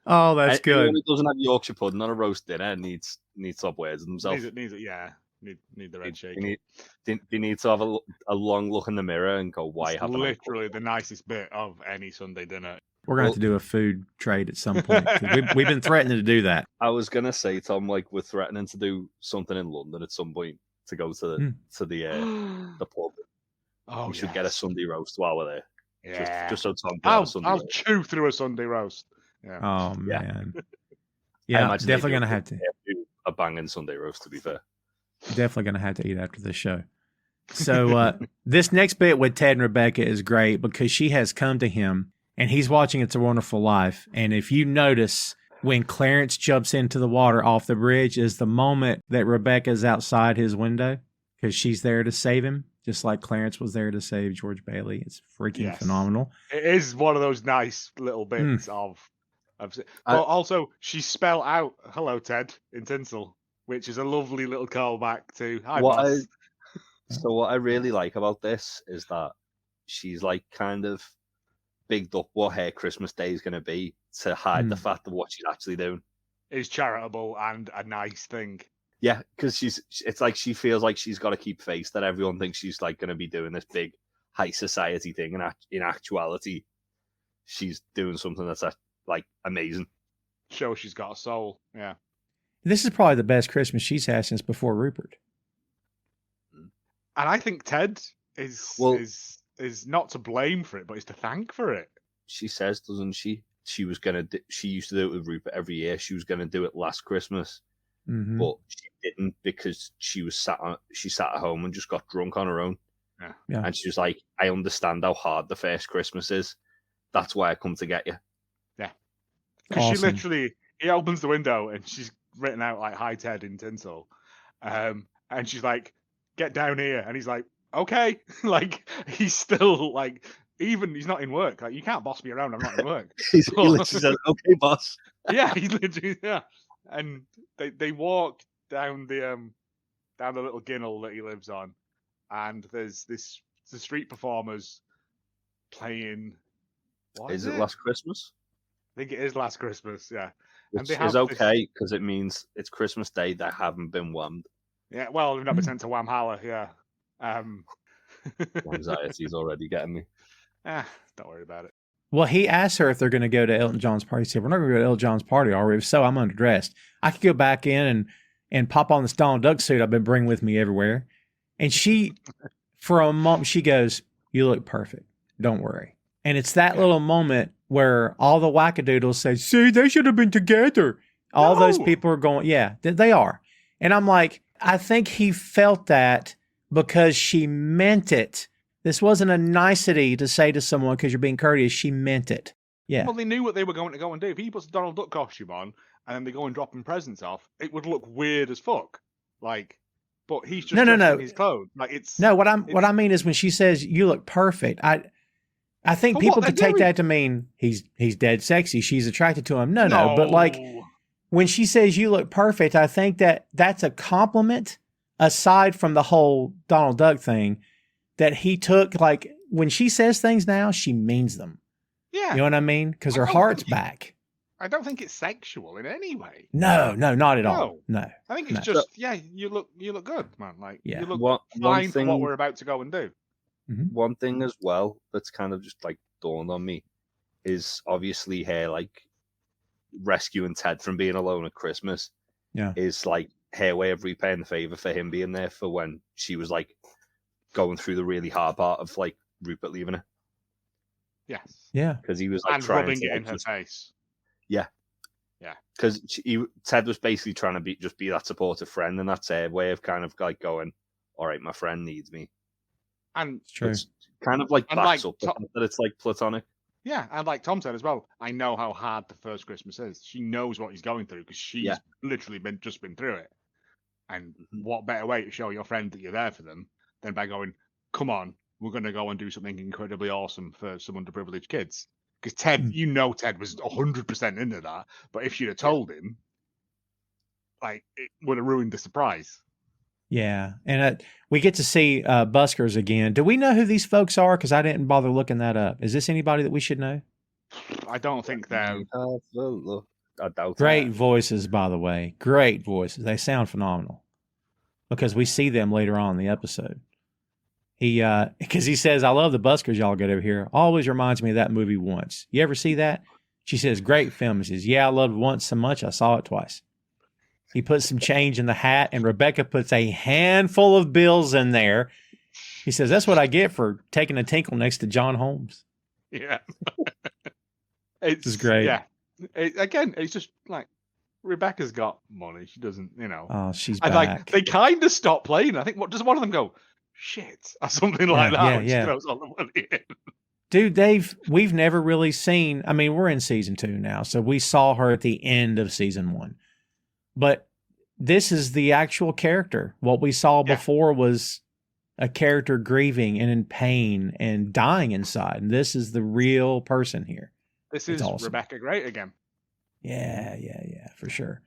Oh, that's good. Anyone who doesn't have Yorkshire pudding on a roast dinner needs to stop words themselves. Needs it, yeah. Need the red shake. They need to have a long look in the mirror and go, why haven't I? Literally the nicest bit of any Sunday dinner. We're going to have to do a food trade at some point. We've been threatening to do that. I was going to say, Tom, like we're threatening to do something in London at some point to go to the pub. We should get a Sunday roast while we're there. Yeah. Just so Tom can have a Sunday roast. Chew through a Sunday roast. Yeah. Oh, man. Yeah, definitely going to have to. A banging Sunday roast, to be fair. Definitely going to have to eat after the show. So this next bit with Ted and Rebecca is great because she has come to him and he's watching It's a Wonderful Life. And if you notice, when Clarence jumps into the water off the bridge is the moment that Rebecca's outside his window because she's there to save him, just like Clarence was there to save George Bailey. It's freaking phenomenal. It is one of those nice little bits of also, she spell out "Hello, Ted" in tinsel, which is a lovely little callback to "Hi, boss." So what I really like about this is that she's like kind of bigged up what her Christmas Day is going to be to hide the fact of what she's actually doing. It's charitable and a nice thing. Yeah, because it's like she feels like she's got to keep face that everyone thinks she's like going to be doing this big high society thing, and in actuality, she's doing something that's like amazing. Show she's got a soul. Yeah. This is probably the best Christmas she's had since before Rupert. And I think Ted is not to blame for it, but is to thank for it. She says, doesn't she? She used to do it with Rupert every year. She was going to do it last Christmas, but she didn't because she sat at home and just got drunk on her own. Yeah. And she was like, I understand how hard the first Christmas is. That's why I come to get you. Yeah. Because he opens the window and she's written out like "Hi, Ted" in tinsel. And she's like, "Get down here." And he's like, "Okay." Like, he's still like, even he's not in work. Like, you can't boss me around. I'm not in work. He literally says, "Okay, boss." Yeah, he literally, And they walk down the little ginnel that he lives on, and there's the street performers playing. Is it Last Christmas? I think it is Last Christmas. Yeah, which is okay because it means it's Christmas Day. They haven't been whammed. Yeah, well, we've not been sent to Wham Holler. Yeah. Anxiety's already getting me. Don't worry about it. Well, he asked her if they're going to go to Elton John's party. He said, "We're not going to go to Elton John's party, are we? If so, I'm underdressed. I could go back in and pop on the Donald Duck suit I've been bringing with me everywhere." And she, for a moment, she goes, "You look perfect. Don't worry." And it's that little moment where all the wackadoodles say, "See, they should have been together." All those people are going, "Yeah, they are." And I'm like, I think he felt that because she meant it. This wasn't a nicety to say to someone because you're being courteous. She meant it. Yeah. Well, they knew what they were going to go and do. If he puts a Donald Duck costume on and then they go and drop him presents off, it would look weird as fuck. Like, but he's just in his clothes. Like, it's what I mean is when she says you look perfect, I think people could take that to mean he's dead sexy. She's attracted to him. No. But like when she says you look perfect, I think that's a compliment aside from the whole Donald Duck thing, that he took, like, when she says things now, she means them. Yeah. You know what I mean? Because her heart's back. I don't think it's sexual in any way. No, not at all. No. I think it's just, you look good, man. Like, you look fine for what we're about to go and do. One thing as well that's kind of just like dawned on me is obviously her like rescuing Ted from being alone at Christmas. Yeah. Is like her way of repaying the favor for him being there for when she was like going through the really hard part of like Rupert leaving her. Yes. Yeah. Because he was like and trying rubbing to it in her face. Yeah. Yeah. Because Ted was basically trying to be that supportive friend, and that's her way of kind of like going, all right, my friend needs me. And it's true. It's kind of like backs up that it's like platonic. Yeah, and like Tom said as well, I know how hard the first Christmas is. She knows what he's going through because she's literally just been through it. And what better way to show your friend that you're there for them than by going, come on, we're going to go and do something incredibly awesome for some underprivileged kids. Because Ted, Ted was 100% into that. But if she'd have told him, like, it would have ruined the surprise. Yeah. And we get to see buskers again. Do we know who these folks are? Because I didn't bother looking that up. Is this anybody that we should know? I don't think they're... I doubt Great voices, by the way. Great voices. They sound phenomenal. Because we see them later on in the episode. Because he says, I love the buskers y'all get over here. Always reminds me of that movie Once. You ever see that? She says, great film. He says, yeah, I loved Once so much I saw it twice. He puts some change in the hat, and Rebecca puts a handful of bills in there. He says, that's what I get for taking a tinkle next to John Holmes. Yeah. This is great. Yeah. Again, it's just like, Rebecca's got money. She doesn't, Oh, she's and back. like, they kind of stop playing. I think, does one of them go, shit, or something like that? Yeah. She throws all the money in. Dude, we've never really seen, I mean, we're in season 2 now, so we saw her at the end of season 1. But this is the actual character. What we saw before was a character grieving and in pain and dying inside. And this is the real person here. This is awesome. Rebecca Great again. Yeah, for sure.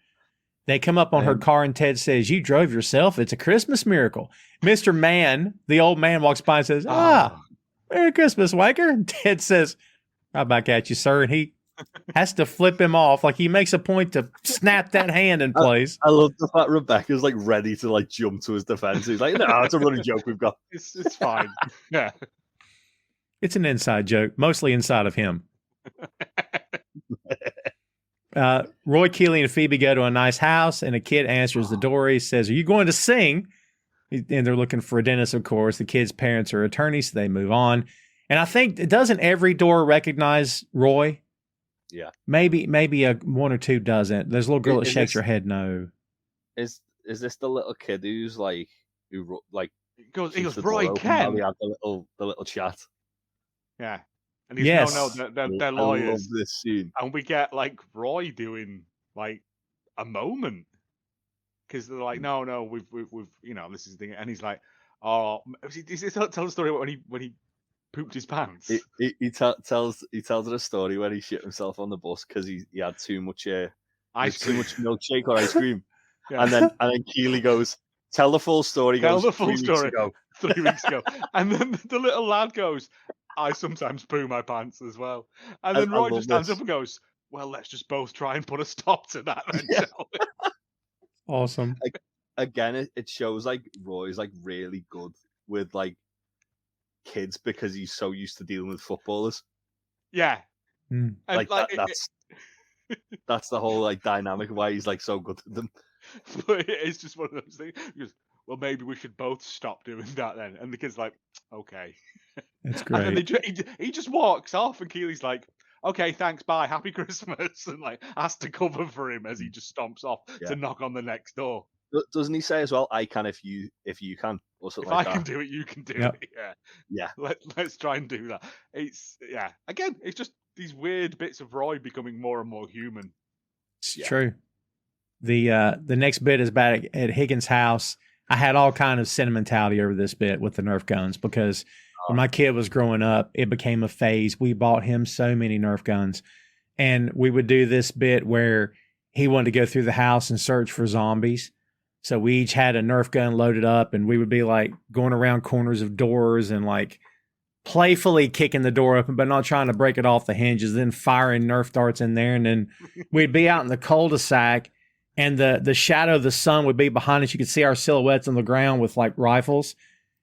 They come up on her car and Ted says, you drove yourself. It's a Christmas miracle. Mr. Man, the old man, walks by and says, Merry Christmas, wanker. And Ted says, right back at you, sir. And he has to flip him off. Like he makes a point to snap that hand in place. I love the fact Rebecca's like ready to like jump to his defense. He's like, no, it's a running joke we've got. It's fine. Yeah. It's an inside joke, mostly inside of him. Roy, Keeley, and Phoebe go to a nice house, and a kid answers the door. He says, are you going to sing? And they're looking for a dentist, of course. The kid's parents are attorneys, so they move on. And I think, doesn't every door recognize Roy? Yeah. Maybe one or two doesn't. There's a little girl that shakes her head no. Is this the little kid who's like, he goes, Roy Ken. We had the little chat. Yeah. And he's, no, they're lawyers. I love this scene. And we get like Roy doing like a moment. Because they're like, no, we've this is the thing. And he's like, oh, does he tell the story when he pooped his pants? He tells her a story when he shit himself on the bus because he had too much too much milkshake or ice cream. Yeah. And then Keeley goes, tell the full story. Tell the full story. 3 weeks ago. And then the little lad goes, I sometimes poo my pants as well. And then Roy just stands up and goes, well, let's just both try and put a stop to that then, shall we? Awesome. Again, it shows like Roy's like really good with like kids because he's so used to dealing with footballers. Yeah. Like that's the whole like dynamic of why he's like so good at them. But it's just one of those things. Because, well, maybe we should both stop doing that then. And the kid's like, okay. That's great. And then he just walks off, and Keeley's like, okay, thanks, bye, happy Christmas, and like has to cover for him as he just stomps off to knock on the next door. Doesn't he say as well, I can if you can, or something if like I can do it, you can do it. Yeah. Let's try and do that. It's again, it's just these weird bits of Roy becoming more and more human. It's true. The next bit is back at Higgins' house. I had all kind of sentimentality over this bit with the Nerf guns because when my kid was growing up, it became a phase. We bought him so many Nerf guns, and we would do this bit where he wanted to go through the house and search for zombies. So we each had a Nerf gun loaded up, and we would be like going around corners of doors and like playfully kicking the door open, but not trying to break it off the hinges, then firing Nerf darts in there. And then we'd be out in the cul-de-sac, and the shadow of the sun would be behind us. You could see our silhouettes on the ground with like rifles.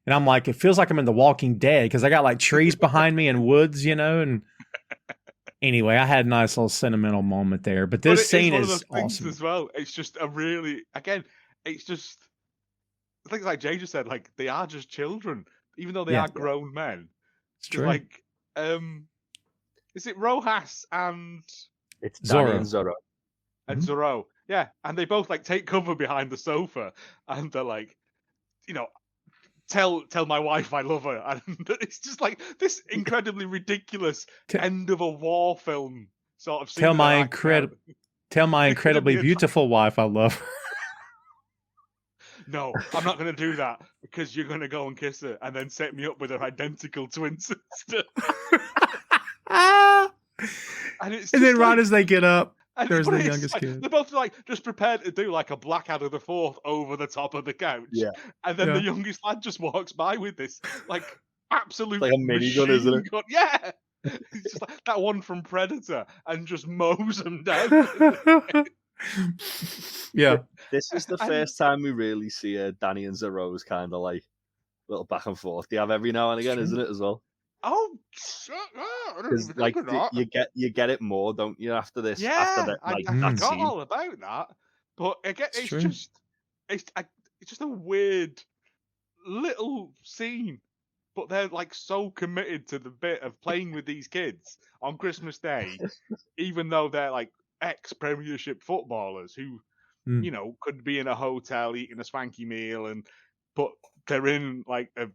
And I'm like, it feels like I'm in The Walking Dead because I got like trees behind me and woods, and anyway, I had a nice little sentimental moment there. But this scene is awesome as well. It's just a really, again, it's just things like Jay just said, like they are just children, even though they are grown men. It's true. Like, is it Rojas and it's Danny and Zorro. And Zorro, yeah, and they both like take cover behind the sofa, and they're like, tell my wife I love her, and it's just like this incredibly ridiculous end of a war film sort of scene. Tell my incredibly beautiful wife I love her. No, I'm not going to do that because you're going to go and kiss her and then set me up with her identical twin sister. and then right as they get up, there's the youngest kid. They're both like just prepared to do like a Blackadder the Fourth over the top of the couch. Yeah. And then the youngest lad just walks by with this like absolute like a minigun, isn't it? Gun. Yeah. It's just like that one from Predator and just mows them down. Yeah. This is the first time we really see Danny and Zorro's kind of like little back and forth. They have every now and again, isn't it, as well? Oh, shut up! Because like you get it more, don't you? After this, after that, like, I got all about that, but again, it's just a weird little scene. But they're like so committed to the bit of playing with these kids on Christmas Day, even though they're like ex-Premiership footballers who, could be in a hotel eating a swanky meal, but they're in like a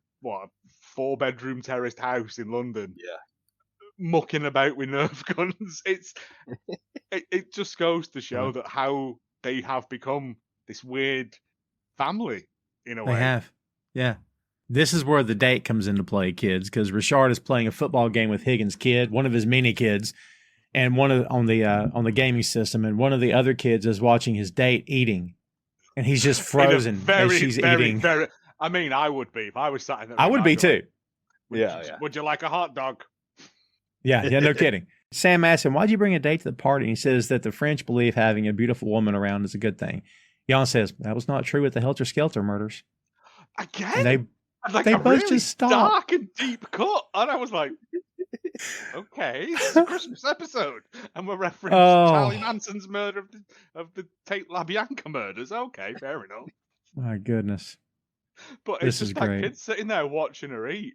4-bedroom terraced house in London, mucking about with Nerf guns. It just goes to show that how they have become this weird family in a way. They have, yeah. This is where the date comes into play, kids, because Richard is playing a football game with Higgins' kid, one of his many kids, and on the gaming system, and one of the other kids is watching his date eating, and he's just frozen as she's eating. I mean, I would be if I was sat in there. I would be too. Would you like a hot dog? Yeah, no kidding. Sam asked him, "Why'd you bring a date to the party?" And he says that the French believe having a beautiful woman around is a good thing. Jan says that was not true with the Helter Skelter murders. Again, and they both really just stopped. Dark and deep cut, and I was like, "Okay, it's a Christmas episode, and we're referencing Charlie Manson's murder of the Tate LaBianca murders." Okay, fair enough. My goodness. But it's just that kid sitting there watching her eat,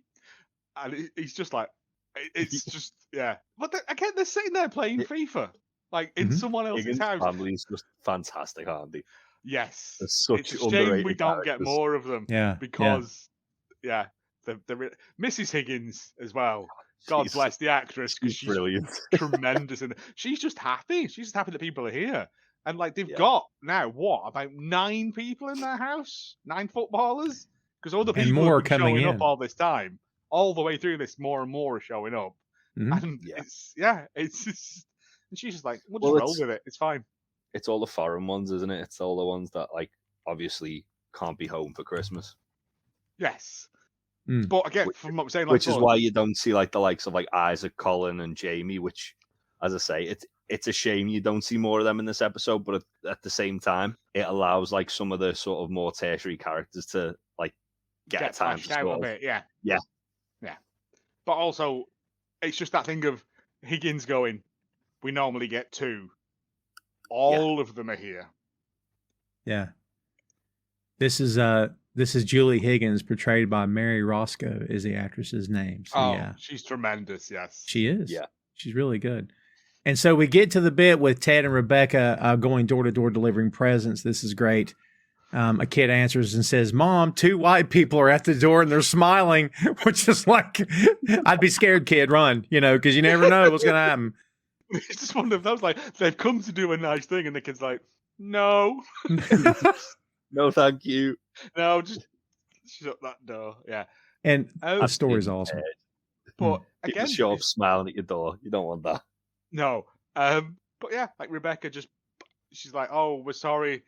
and he's just like, it's just, yeah. But again, they're sitting there playing FIFA, like in someone else's Higgins' house. Family's just fantastic, aren't they? Yes, it's such a shame we don't get more of them. Yeah, because the Mrs. Higgins as well. God bless the actress, because she's brilliant, tremendous, and she's just happy. She's just happy that people are here. And like they've got now about 9 people in their house, 9 footballers, because all the people more have been coming showing in up all this time, all the way through this, more and more are showing up, and it's just, and she's just like, we'll just roll with it. It's fine. It's all the foreign ones, isn't it? It's all the ones that like obviously can't be home for Christmas. Yes, but again, from what I'm saying, which is why you don't see like the likes of like Isaac, Colin, and Jamie, which, as I say, it's a shame you don't see more of them in this episode, but at the same time, it allows like some of the sort of more tertiary characters to like get time to score. A bit, yeah. But also, it's just that thing of Higgins going, we normally get 2. All of them are here. Yeah. This is Julie Higgins, portrayed by Mary Roscoe, is the actress's name. So, she's tremendous. Yes, she is. Yeah, she's really good. And so we get to the bit with Ted and Rebecca going door to door delivering presents. This is great. A kid answers and says, "Mom, 2 white people are at the door and they're smiling," which is like, I'd be scared, kid, run, because you never know what's going to happen. It's just one of those, like, they've come to do a nice thing and the kid's like, no. No, thank you. No, just shut that door. Yeah. And the story's awesome. But again, show up smiling at your door. You don't want that. No. But yeah, like Rebecca she's like, "Oh, we're sorry.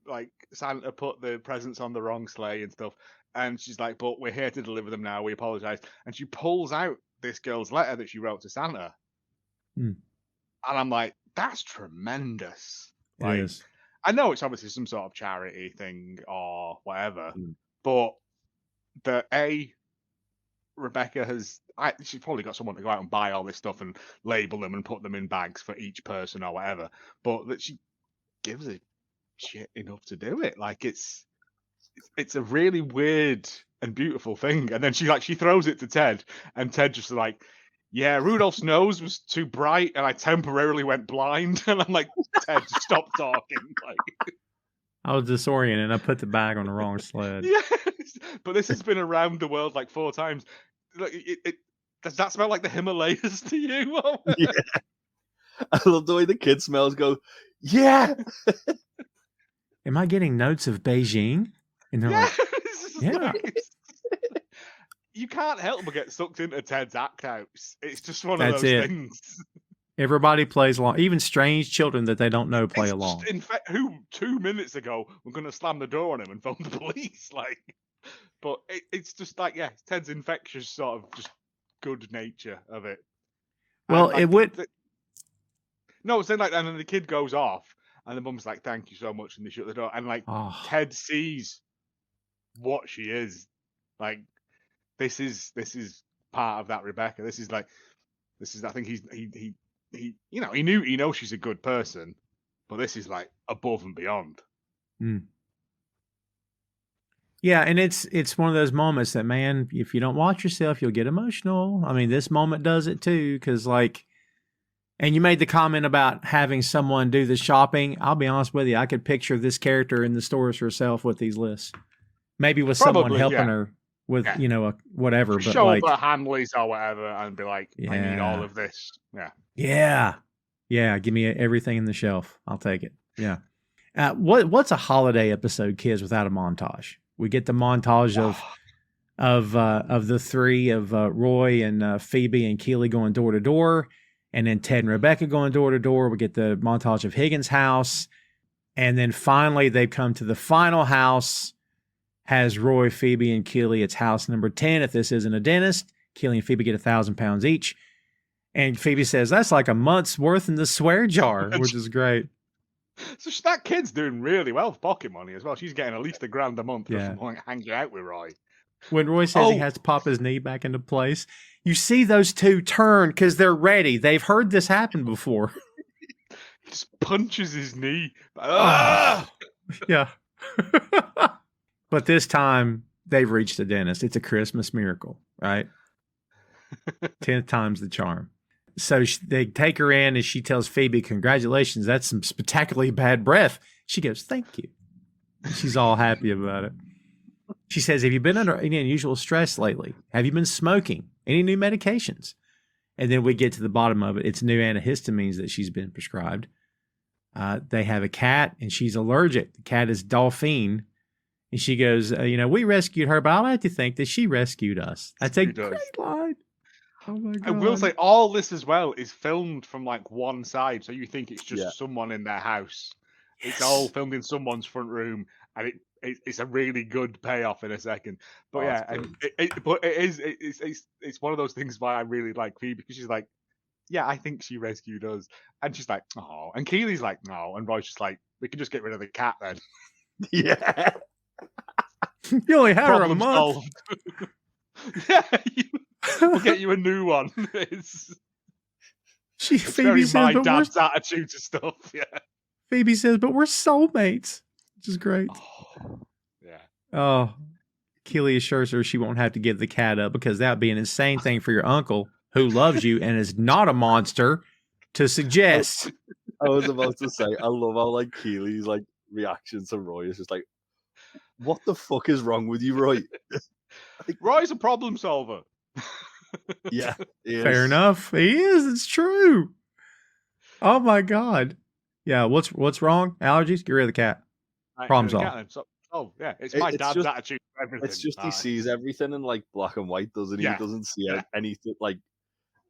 like Santa put the presents on the wrong sleigh and stuff. And she's like, but we're here to deliver them now. We apologize. And she pulls out this girl's letter that she wrote to Santa. Hmm. And I'm like, that's tremendous. It Like, is. I know it's obviously some sort of charity thing or whatever, but Rebecca she's probably got someone to go out and buy all this stuff and label them and put them in bags for each person or whatever, but that she gives a shit enough to do it. Like, it's a really weird and beautiful thing. And then she throws it to Ted, and Ted just like, yeah, Rudolph's nose was too bright and I temporarily went blind. And I'm like, Ted, just stop talking. Like, I was disoriented and I put the bag on the wrong sled. yes, but this has been around the world like 4 times. Like, does that smell like the Himalayas to you? Yeah. I love the way the kid smells. Go, yeah. Am I getting notes of Beijing? And they're like, yeah. You can't help but get sucked into Ted's act outs. It's just one of those things. Everybody plays along. Even strange children that they don't know play along. In fact, who 2 minutes ago were going to slam the door on him and phone the police? Like, but it's just like, yeah, Ted's infectious sort of just good nature of it. Well, like, it would. No, it's like, and then the kid goes off, and the mum's like, "Thank you so much," and they shut the door, and like Ted sees what she is. Like, this is part of that Rebecca. This is I think he he knows she's a good person, but this is like above and beyond. Mm. Yeah, and it's one of those moments that, man, if you don't watch yourself, you'll get emotional. I mean, this moment does it too, because like, and you made the comment about having someone do the shopping. I'll be honest with you, I could picture this character in the stores herself with these lists, maybe with someone helping her with whatever, but show like her Hamleys or whatever, and be like, I need all of this. Yeah. Give me everything in the shelf. I'll take it. Yeah. What's a holiday episode, kids, without a montage? We get the montage of the three of Roy and Phoebe and Keeley going door to door, and then Ted and Rebecca going door to door. We get the montage of Higgins' house, and then finally they've come to the final house. Has Roy, Phoebe, and Keeley. It's house number 10. If this isn't a dentist, Keeley and Phoebe get £1,000 each, and Phoebe says that's like a month's worth in the swear jar, which is great. So that kid's doing really well with pocket money as well. She's getting at least $1,000 a month from hanging out with Roy. When Roy says he has to pop his knee back into place, you see those two turn because they're ready. They've heard this happen before. He just punches his knee. Yeah. But this time, they've reached the dentist. It's a Christmas miracle, right? 10th time's the charm. So they take her in, and she tells Phoebe, congratulations, that's some spectacularly bad breath. She goes, thank you. She's all happy about it. She says, have you been under any unusual stress lately? Have you been smoking? Any new medications? And then we get to the bottom of it. It's new antihistamines that she's been prescribed. They have a cat, and she's allergic. The cat is Dolphine. And she goes, we rescued her, but I like to think that she rescued us. That's a great line. Oh my God. I will say, all this as well is filmed from like one side, so you think it's just someone in their house. It's all filmed in someone's front room, and it's a really good payoff in a second. But it's one of those things why I really like Phoebe, because she's like, yeah, I think she rescued us, and she's like, oh, and Keeley's like, no, and Roy's just like, we can just get rid of the cat then. Yeah. You only had her a month. We'll get you a new one. It's Phoebe says, my dad's attitude to stuff. Yeah. Phoebe says, but we're soulmates, which is great. Oh, Keeley assures her she won't have to give the cat up because that would be an insane thing for your uncle, who loves you and is not a monster, to suggest. I was about to say, I love how like Keeley's like reaction to Roy is just like, what the fuck is wrong with you, Roy? Roy's a problem solver. Yeah, fair enough. He is. It's true. Oh my God. Yeah. What's wrong? Allergies? Get rid of the cat. Problem solved. Yeah, it's my dad's attitude for everything. It's just he sees everything in like black and white, doesn't he? Yeah. He doesn't see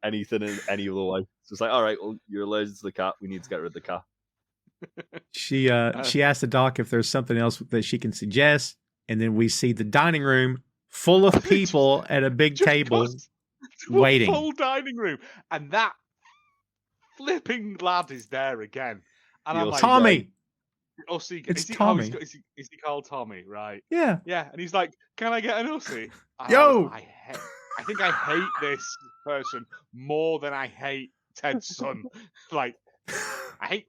anything in any other way. It's just like, all right, well, you're allergic to the cat. We need to get rid of the cat. She asked the doc if there's something else that she can suggest, and then we see the dining room full of people at a big table waiting. Full dining room, and that flipping lad is there again. And I'm like, Tommy. It's Tommy. Is he called Tommy? Right. Yeah. Yeah, and he's like, "Can I get an Aussie?" Yo. I think I hate this person more than I hate Ted's son. Like, I hate.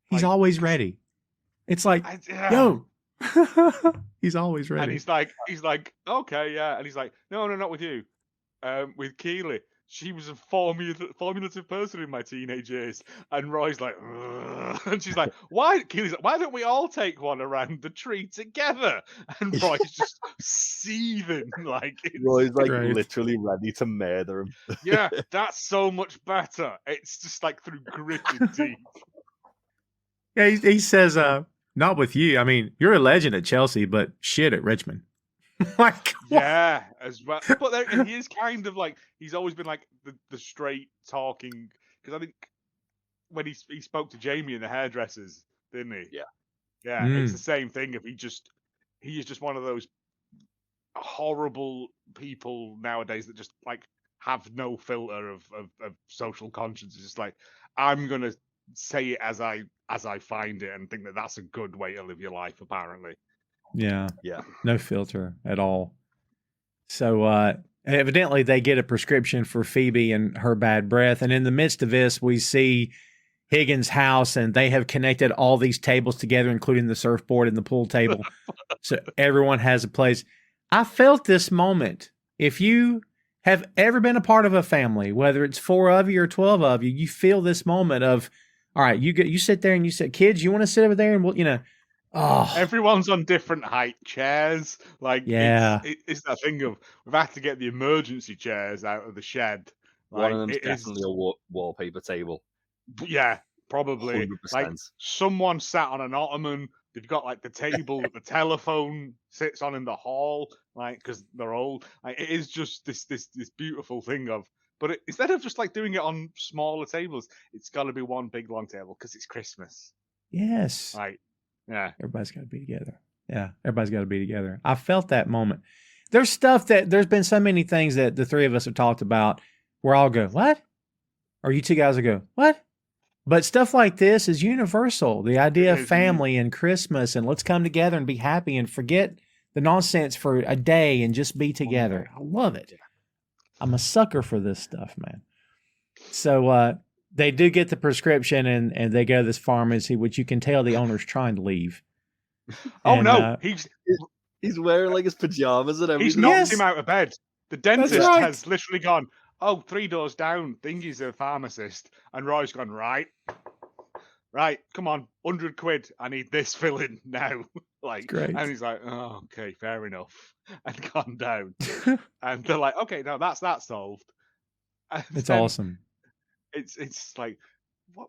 He's always ready. It's like, yo. He's always ready. And he's like, okay, yeah. And he's like, no, not with you. With Keeley. She was a formulative person in my teenage years. And Roy's like, ugh. And she's like, why? Keeley's like, why don't we all take one around the tree together? And Roy's just seething. Like, Roy's like literally ready to murder him. Yeah, that's so much better. It's just like through gritted teeth. Yeah, he says, not with you. I mean, you're a legend at Chelsea, but shit at Richmond. Like, yeah, as well. But he is kind of like, he's always been like the straight talking, because I think when he spoke to Jamie in the hairdressers, didn't he? Yeah. It's the same thing. If he is just one of those horrible people nowadays that just like have no filter of social conscience. It's just like, I'm gonna say it as I find it, and think that that's a good way to live your life, apparently. Yeah. No filter at all. So evidently they get a prescription for Phoebe and her bad breath. And in the midst of this, we see Higgins' house, and they have connected all these tables together, including the surfboard and the pool table. So everyone has a place. I felt this moment. If you have ever been a part of a family, whether it's 4 of you or 12 of you, you feel this moment of, all right, you sit there and you say, kids, you want to sit over there, and we'll, everyone's on different height chairs. Like, yeah, it's that thing of we've had to get the emergency chairs out of the shed. One of them's definitely a wallpaper table. Yeah, probably. 100%. Like, someone sat on an ottoman. They've got like the table that the telephone sits on in the hall, like, because they're old. Like, it is just this beautiful thing of. But instead of just like doing it on smaller tables, it's got to be one big long table because it's Christmas. Yes. Right. Yeah. Everybody's got to be together. Yeah. Everybody's got to be together. I felt that moment. There's been so many things that the three of us have talked about where I'll go, what? Or you two guys will go, what? But stuff like this is universal. The idea of family and Christmas and let's come together and be happy and forget the nonsense for a day and just be together. I love it. I'm a sucker for this stuff, man. So they do get the prescription and they go to this pharmacy, which you can tell the owner's trying to leave. Oh, and, no. He's wearing like his pajamas and everything. He's knocked him out of bed. The dentist has literally gone, 3 doors down, Thingy's a pharmacist. And Roy's gone, right, come on, 100 quid. I need this filling now. Like, great. And he's like, oh, okay, fair enough. And gone down. And they're like, okay, now that's that solved. And it's awesome. It's like, what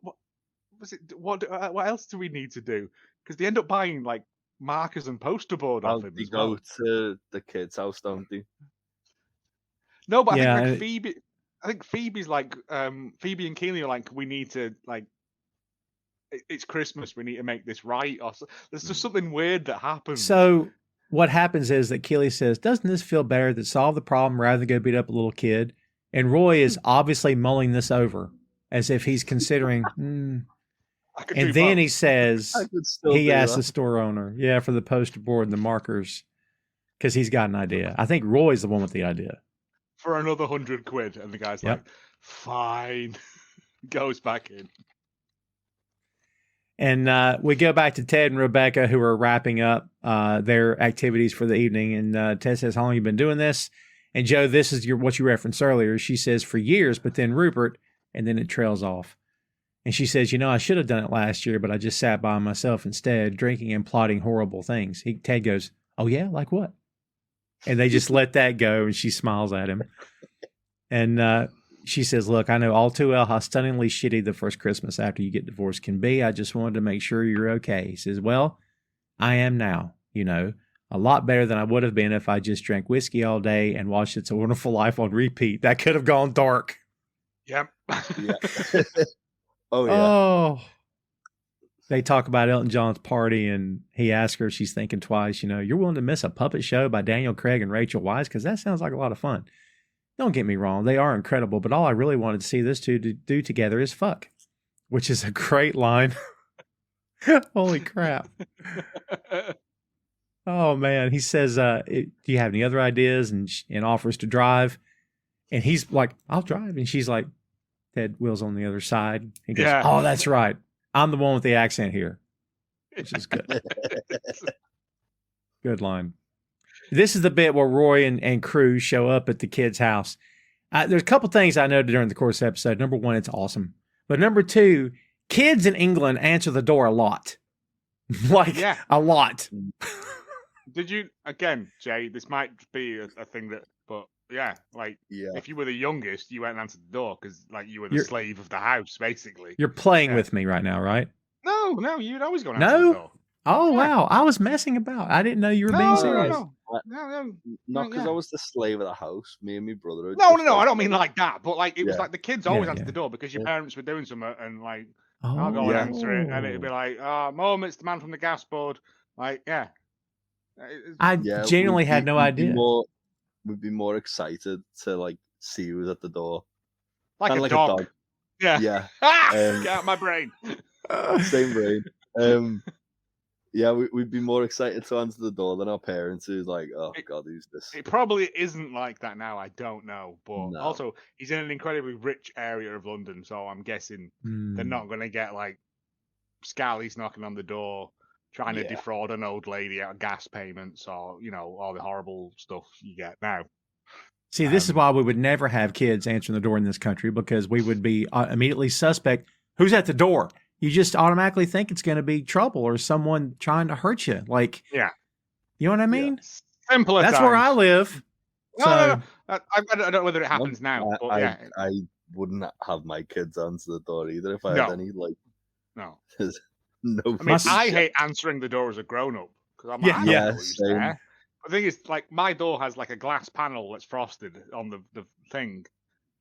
was it? What else do we need to do? Because they end up buying like markers and poster board off him. They go to the kids' house, don't they? No, but I think Phoebe's like, Phoebe and Keeley are like, we need to like, it's Christmas, we need to make this right. Or there's just something weird that happens. So what happens is that Keeley says, doesn't this feel better to solve the problem rather than go beat up a little kid? And Roy is obviously mulling this over as if he's considering, and then he says, he asks the store owner, for the poster board and the markers, because he's got an idea. I think Roy's the one with the idea. For another 100 quid. And the guy's like, fine. Goes back in. And we go back to Ted and Rebecca, who are wrapping up their activities for the evening. And Ted says, how long have you been doing this? And Joe, this is what you referenced earlier. She says, for years, but then Rupert, and then it trails off. And she says, I should have done it last year, but I just sat by myself instead, drinking and plotting horrible things. Ted goes, oh yeah, like what? And they just let that go, and she smiles at him. And she says, look, I know all too well how stunningly shitty the first Christmas after you get divorced can be. I just wanted to make sure you're okay. He says, well, I am now, a lot better than I would have been if I just drank whiskey all day and watched It's a Wonderful Life on repeat. That could have gone dark. Yep. Yeah. Oh, yeah. Oh. they talk about Elton John's party, and he asks her if she's thinking twice. You're willing to miss a puppet show by Daniel Craig and Rachel Weisz? Because that sounds like a lot of fun. Don't get me wrong. They are incredible, but all I really wanted to see this two do together is fuck, which is a great line. Holy crap. Oh, man. He says, do you have any other ideas? And offers to drive. And he's like, I'll drive. And she's like, Ted Will's on the other side. He goes, oh, that's right. I'm the one with the accent here, which is good. Good line. This is the bit where Roy and crew show up at the kid's house. There's a couple things I noted during the course of the episode. Number one, it's awesome. But number two, kids in England answer the door a lot. A lot. Did you, again, Jay, this might be a thing that, but if you were the youngest, you went and answered the door because, you were the slave of the house, basically. You're playing with me right now, right? No, you'd always go and answer the door. Oh, wow. I was messing about. I didn't know you were being serious. No. Not because I was the slave of the house. Me and my brother. No. I don't mean like that. But it was the kids always answered the door because your parents were doing something, and I'll go and answer it, and it'd be like, Mom, it's the man from the gas board. I genuinely had no idea. We'd be more excited to see who's at the door. Like a dog. Yeah. Yeah. Get out my brain. Same brain. We'd be more excited to answer the door than our parents, who's like, oh, God, who's this? It probably isn't like that now. I don't know. But also, he's in an incredibly rich area of London, so I'm guessing they're not going to get, scallies knocking on the door, trying to defraud an old lady out of gas payments or, all the horrible stuff you get now. See, this is why we would never have kids answering the door in this country, because we would be immediately suspect. Who's at the door? You just automatically think it's going to be trouble or someone trying to hurt you. You know what I mean? Yeah. Simple as that's where I live. No. I don't know whether it happens now. But I wouldn't have my kids answer the door either if I had any. No. No. I hate answering the door as a grown-up because I'm like, there. The thing is, my door has a glass panel that's frosted on the thing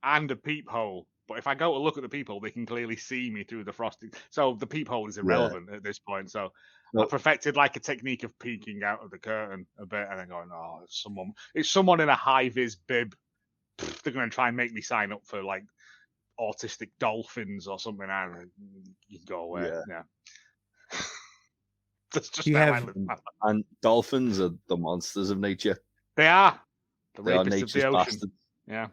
and a peephole. But if I go to look at the people, they can clearly see me through the frosting. So the peephole is irrelevant at this point. So I perfected a technique of peeking out of the curtain a bit and then going, oh, it's someone in a high-vis bib. They're going to try and make me sign up for autistic dolphins or something. And you can go away. Yeah. That's just and dolphins are the monsters of nature. They are. They are nature's bastards. Yeah.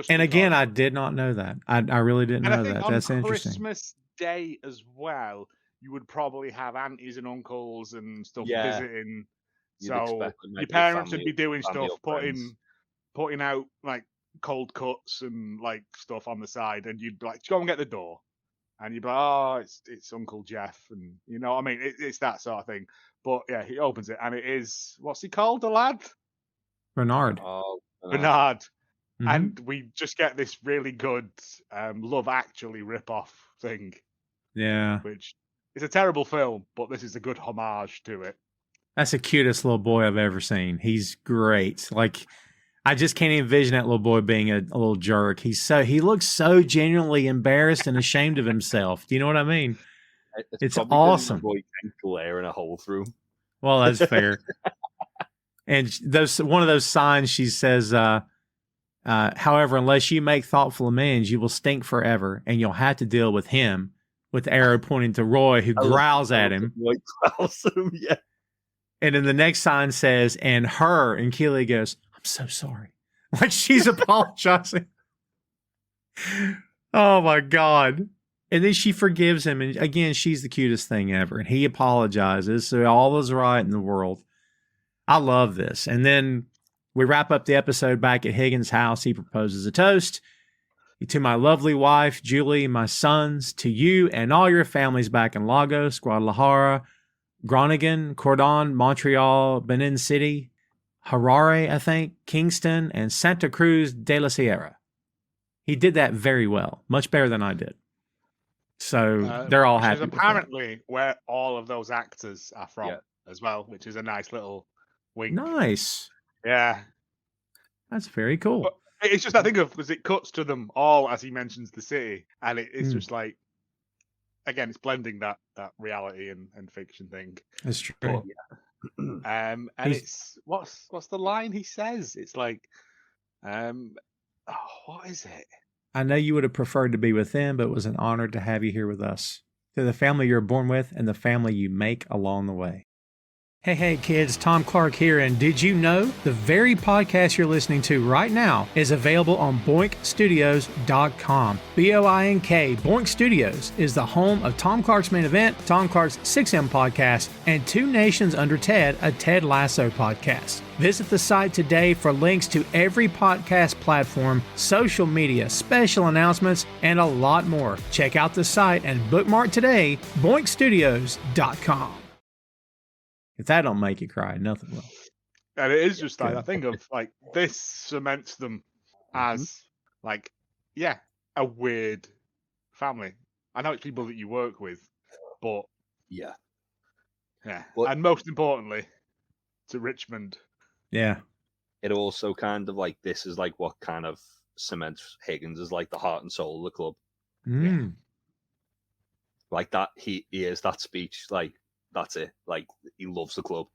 And again, I did not know that. I really didn't know that. That's interesting. Christmas Day as well, you would probably have aunties and uncles and stuff visiting. So your parents would be doing stuff, putting out cold cuts and stuff on the side, and you'd be like, go and get the door. And you'd be like, oh, it's Uncle Jeff, and it's that sort of thing. But yeah, he opens it, and it is, what's he called, the lad? Bernard. Oh, Bernard. Mm-hmm. And we just get this really good Love Actually rip-off thing. Yeah. Which is a terrible film, but this is a good homage to it. That's the cutest little boy I've ever seen. He's great. I just can't envision that little boy being a little jerk. He looks so genuinely embarrassed and ashamed of himself. Do you know what I mean? It's awesome. Boy can glare in a hole through. Well, that's fair. And one of those signs, she says, however, unless you make thoughtful amends, you will stink forever, and you'll have to deal with him, with the arrow pointing to Roy, who growls at him. Yeah. And then the next sign says, and her, and Keeley goes, I'm so sorry. She's apologizing. Oh, my God. And then she forgives him. And again, she's the cutest thing ever. And he apologizes. So all is right in the world. I love this. And then we wrap up the episode back at Higgins' house. He proposes a toast. To my lovely wife, Julie, my sons, to you and all your families back in Lagos, Guadalajara, Groningen, Cordon, Montreal, Benin City, Harare, I think, Kingston, and Santa Cruz de la Sierra. He did that very well, much better than I did. So they're all happy. Which is apparently where all of those actors are from as well, which is a nice little wink. Nice. Yeah. That's very cool. But it's just that thing of, because it cuts to them all as he mentions the city, and it's just again, it's blending that reality and fiction thing. That's true. But, and it's what's the line he says? It's like, what is it? I know you would have preferred to be with them, but it was an honor to have you here with us. To the family you're born with and the family you make along the way. Hey kids, Tom Clark here, and did you know the very podcast you're listening to right now is available on boinkstudios.com. BOINK, Boink Studios is the home of Tom Clark's Main Event, Tom Clark's 6M podcast, and Two Nations Under Ted, a Ted Lasso podcast. Visit the site today for links to every podcast platform, social media, special announcements, and a lot more. Check out the site and bookmark today, boinkstudios.com. If that don't make you cry, nothing will. And it is just like, I think of like, this cements them as like, a weird family. I know it's people that you work with, but yeah. But, and most importantly, to Richmond. Yeah. It also kind of like, this is like what kind of cements Higgins as like the heart and soul of the club. Yeah. Like that, he is that speech, like, that's it. Like, he loves the club.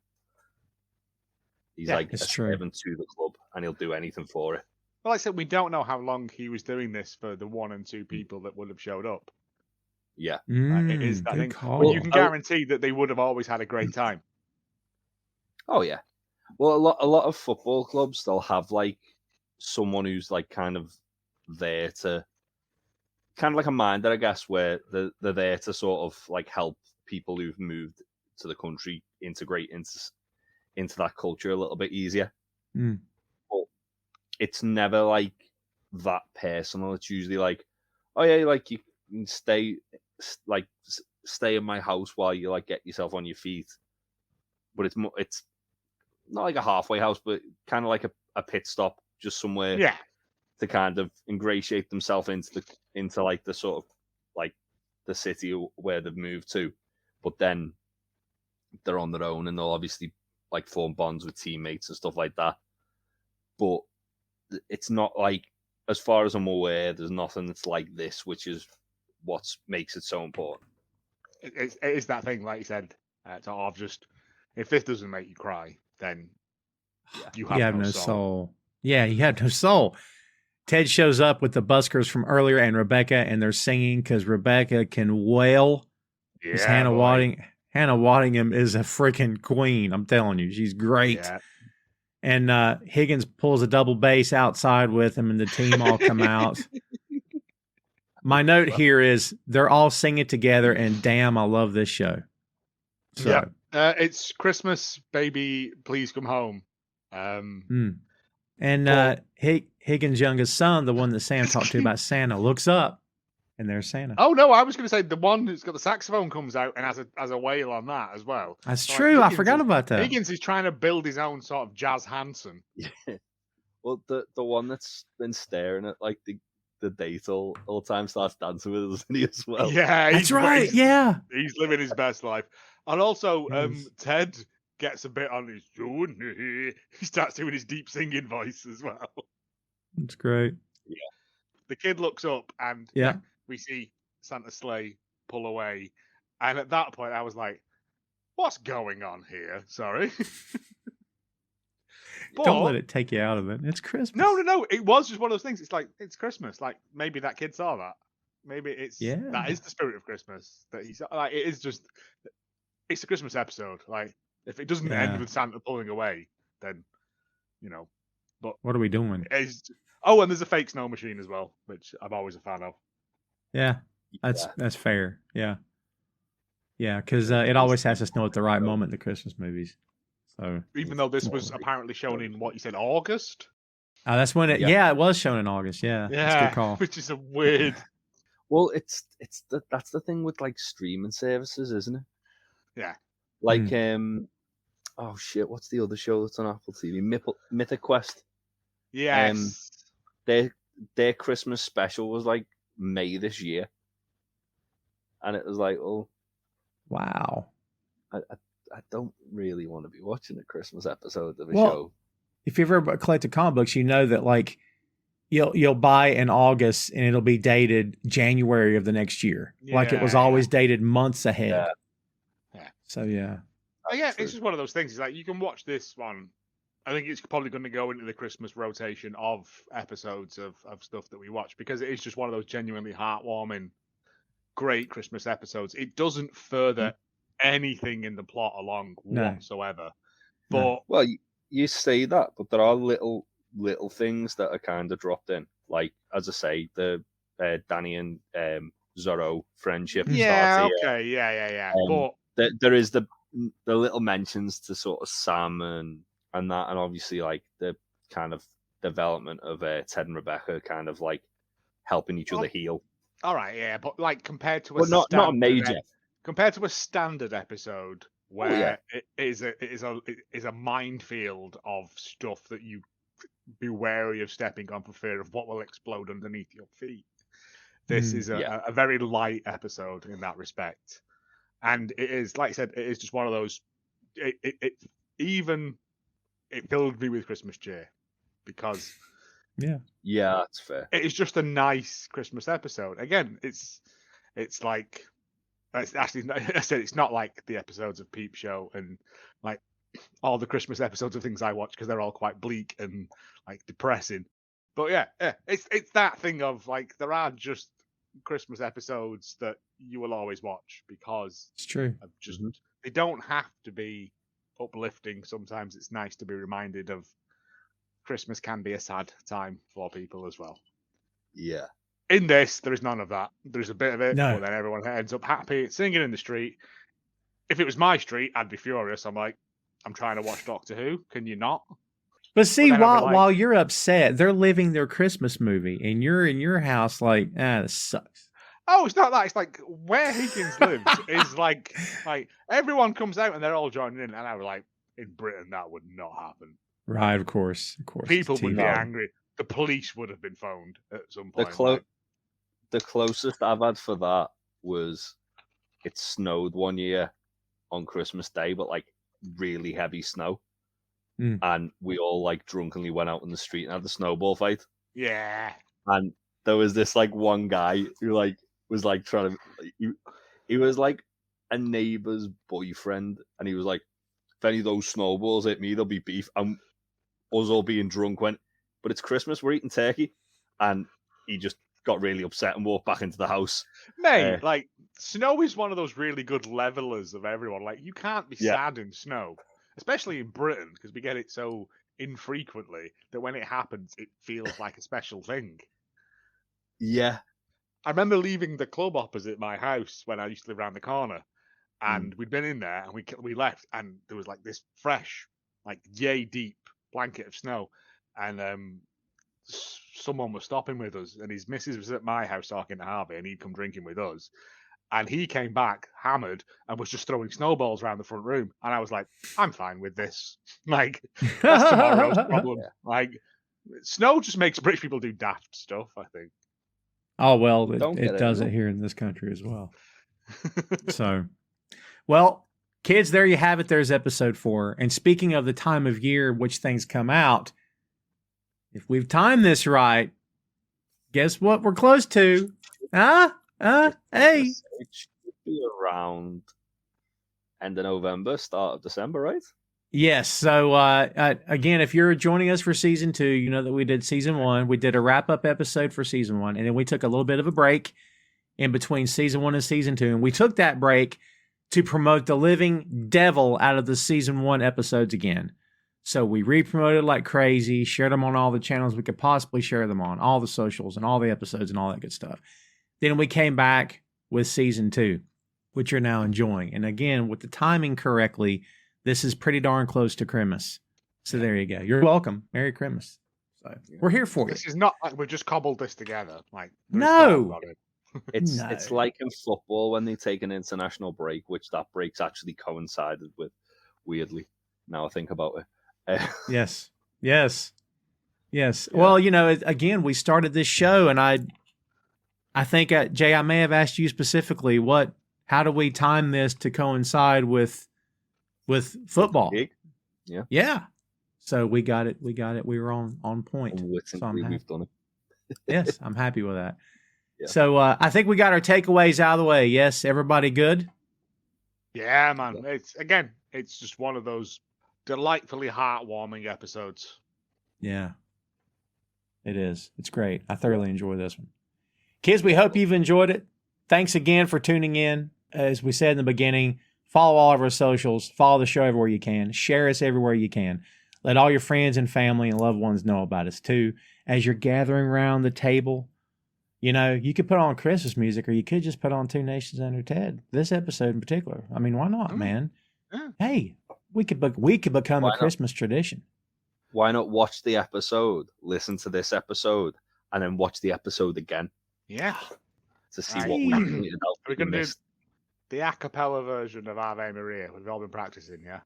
He's like a servant to the club, and he'll do anything for it. Well, like I said, we don't know how long he was doing this for the 1 and 2 people that would have showed up. Yeah. It is that thing. But you can guarantee that they would have always had a great time. Oh, yeah. Well, a lot of football clubs, they'll have like someone who's like kind of there to, kind of like a minder, I guess, where they're there to sort of like help people who've moved to the country integrate into that culture a little bit easier. But it's never like that personal. It's usually like, oh yeah, like you can stay in my house while you like get yourself on your feet. But it's not like a halfway house, but kind of like a pit stop, just somewhere to kind of ingratiate themselves into like the sort of like the city where they've moved to. But then they're on their own, and they'll obviously like form bonds with teammates and stuff like that. But it's not like, as far as I'm aware, there's nothing that's like this, which is what makes it so important. It is that thing, like you said, of just, if this doesn't make you cry, then you have no soul. Yeah, you have no soul. Ted shows up with the buskers from earlier and Rebecca, and they're singing because Rebecca can wail. Hannah Waddingham is a freaking queen. I'm telling you, she's great. Yeah. And Higgins pulls a double bass outside with him, and the team all come out. My note here is they're all singing together, and damn, I love this show. So, it's Christmas, baby, please come home. And Higgins' youngest son, the one that Sam talked to about Santa, looks up. And there's Santa. Oh no, I was going to say the one who's got the saxophone comes out and has a wail on that as well. That's true. I forgot about that. Higgins is trying to build his own sort of Jazz Hansen. Yeah. Well, the one that's been staring at like the date all the time starts dancing with us, isn't he, as well? Yeah, that's right. Yeah, he's living his best life. And also, Ted gets a bit on his own. He starts doing his deep singing voice as well. That's great. Yeah. The kid looks up and we see Santa's sleigh pull away. And at that point, I was like, what's going on here? Sorry. Don't let it take you out of it. It's Christmas. No. It was just one of those things. It's like, it's Christmas. Like, maybe that kid saw that. Maybe that is the spirit of Christmas. That he's like, it is just, it's a Christmas episode. Like, if it doesn't end with Santa pulling away, then, but what are we doing? And there's a fake snow machine as well, which I'm always a fan of. Yeah, that's fair. Yeah, because it always has to snow at the right moment in the Christmas movies. So even though this was apparently shown in what you said, August. Oh, that's when it. Yeah, it was shown in August. Yeah, that's a good call. Which is a weird. Well, that's the thing with like streaming services, isn't it? Yeah. Like oh shit, what's the other show that's on Apple TV? Mythic Quest. Yes. Their Christmas special was like May this year, and it was like, oh, wow. I don't really want to be watching a Christmas episode of a show. If you've ever collected comic books, you know that like you'll buy in August and it'll be dated January of the next year. Like it was always dated months ahead. Yeah. So yeah. Oh yeah, it's just one of those things. It's like you can watch this one. I think it's probably going to go into the Christmas rotation of episodes of stuff that we watch because it is just one of those genuinely heartwarming, great Christmas episodes. It doesn't further anything in the plot along whatsoever. But well, you say that, but there are little things that are kind of dropped in, like as I say, the Danny and Zorro friendship. Yeah, okay, yeah. But there is the little mentions to sort of Sam and that, and obviously like the kind of development of Ted and Rebecca, kind of like helping each other heal. All right, yeah, but like compared to a not a major. Compared to a standard episode where it is a minefield of stuff that you be wary of stepping on for fear of what will explode underneath your feet. This is a very light episode in that respect, and it is, like I said, it is just one of those. It filled me with Christmas cheer because that's fair. It is just a nice Christmas episode. Again, it's like. It's actually, I said it's not like the episodes of Peep Show and like all the Christmas episodes of things I watch because they're all quite bleak and like depressing. But yeah, it's that thing of like there are just Christmas episodes that you will always watch because it's true. Just they don't have to be uplifting. Sometimes it's nice to be reminded of Christmas can be a sad time for people as well. Yeah. In this, there is none of that. There's a bit of it, but then everyone ends up happy, singing in the street. If it was my street, I'd be furious. I'm like, I'm trying to watch Doctor Who. Can you not? But see, while you're upset, they're living their Christmas movie, and you're in your house like, this sucks. Oh, it's not that. It's like where Higgins lives is like everyone comes out and they're all joining in, and I was like, in Britain, that would not happen. Right, of course. People would be angry. The police would have been phoned at some point. The closest I've had for that was it snowed one year on Christmas Day, but like really heavy snow. And we all like drunkenly went out in the street and had the snowball fight. Yeah. And there was this like one guy who like was like trying to, he was like a neighbor's boyfriend. And he was like, if any of those snowballs hit me, there'll be beef. And us all being drunk went, but it's Christmas, we're eating turkey. And he just got really upset and walked back into the house. Mate, like, snow is one of those really good levelers of everyone. Like, you can't be sad in snow, especially in Britain, because we get it so infrequently that when it happens, it feels like a special thing. Yeah. I remember leaving the club opposite my house when I used to live around the corner, and we'd been in there, and we left, and there was like this fresh, like yay deep blanket of snow, and someone was stopping with us, and his missus was at my house talking to Harvey, and he'd come drinking with us, and he came back hammered and was just throwing snowballs around the front room, and I was like, I'm fine with this. Like, that's tomorrow's problem. Like, snow just makes British people do daft stuff, I think. Oh, well, it does it here in this country as well. So, well, kids, there you have it. There's episode 4. And speaking of the time of year which things come out, if we've timed this right, guess what we're close to? Hey. It should be around end of November, start of December, right? Yes. So, again, if you're joining us for season 2, you know that we did season 1. We did a wrap-up episode for season 1, and then we took a little bit of a break in between season 1 and season 2. And we took that break to promote the living devil out of the season 1 episodes again. So we re-promoted like crazy, shared them on all the channels we could possibly share them on, all the socials and all the episodes and all that good stuff. Then we came back with season 2, which you're now enjoying. And again, with the timing correctly, this is pretty darn close to Christmas. So there you go. You're welcome. Merry Christmas. So we're here for you. This is not like we've just cobbled this together. Like, no. It's like in football when they take an international break, which that break's actually coincided with, weirdly, now I think about it. Yes. Yeah. Well, you know, again, we started this show, and I think, Jay, I may have asked you specifically, how do we time this to coincide with football? Yeah. Yeah. So we got it. We were on point. We've done it. Yes, I'm happy with that. Yeah. So I think we got our takeaways out of the way. Yes, everybody good? Yeah, man. It's just one of those delightfully heartwarming episodes. Yeah, it is. It's great. I thoroughly enjoy this one. Kids, we hope you've enjoyed it. Thanks again for tuning in. As we said in the beginning, follow all of our socials. Follow the show everywhere you can. Share us everywhere you can. Let all your friends and family and loved ones know about us too. As you're gathering around the table, you know, you could put on Christmas music or you could just put on Two Nations Under Ted. This episode in particular. I mean, why not, man? Yeah. Hey, we could become Why a not? Christmas tradition. Why not watch the episode, listen to this episode, and then watch the episode again Yeah. to see Right. what we pointed out. We're We going to do missed. the a cappella version of Ave Maria. We've all been practicing, yeah?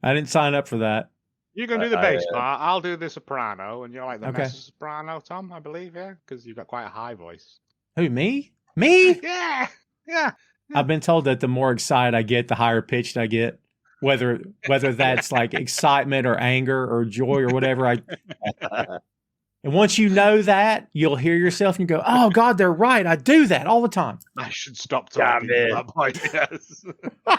I didn't sign up for that. You can do the bass part. I'll do the soprano, and you're like the Okay. mezzo soprano, Tom, I believe, yeah? Because you've got quite a high voice. Who, me? Me? Yeah. Yeah. I've been told that the more excited I get, the higher pitched I get. Whether that's like excitement or anger or joy or whatever. And once you know that, you'll hear yourself and you go, "Oh God, they're right. I do that all the time." I should stop talking at that point, yes.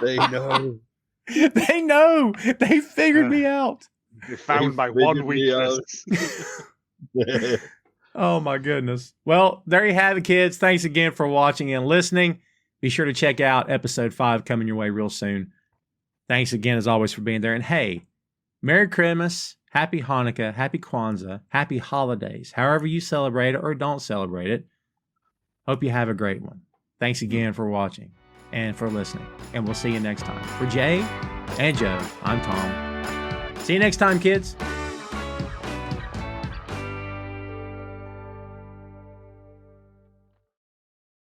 They know. They know. They figured me out. You're found by figured one me out. weakness. Oh my goodness. Well, there you have it, kids. Thanks again for watching and listening. Be sure to check out episode 5 coming your way real soon. Thanks again, as always, for being there. And hey, Merry Christmas, Happy Hanukkah, Happy Kwanzaa, Happy Holidays, however you celebrate it or don't celebrate it. Hope you have a great one. Thanks again for watching and for listening. And we'll see you next time. For Jay and Joe, I'm Tom. See you next time, kids.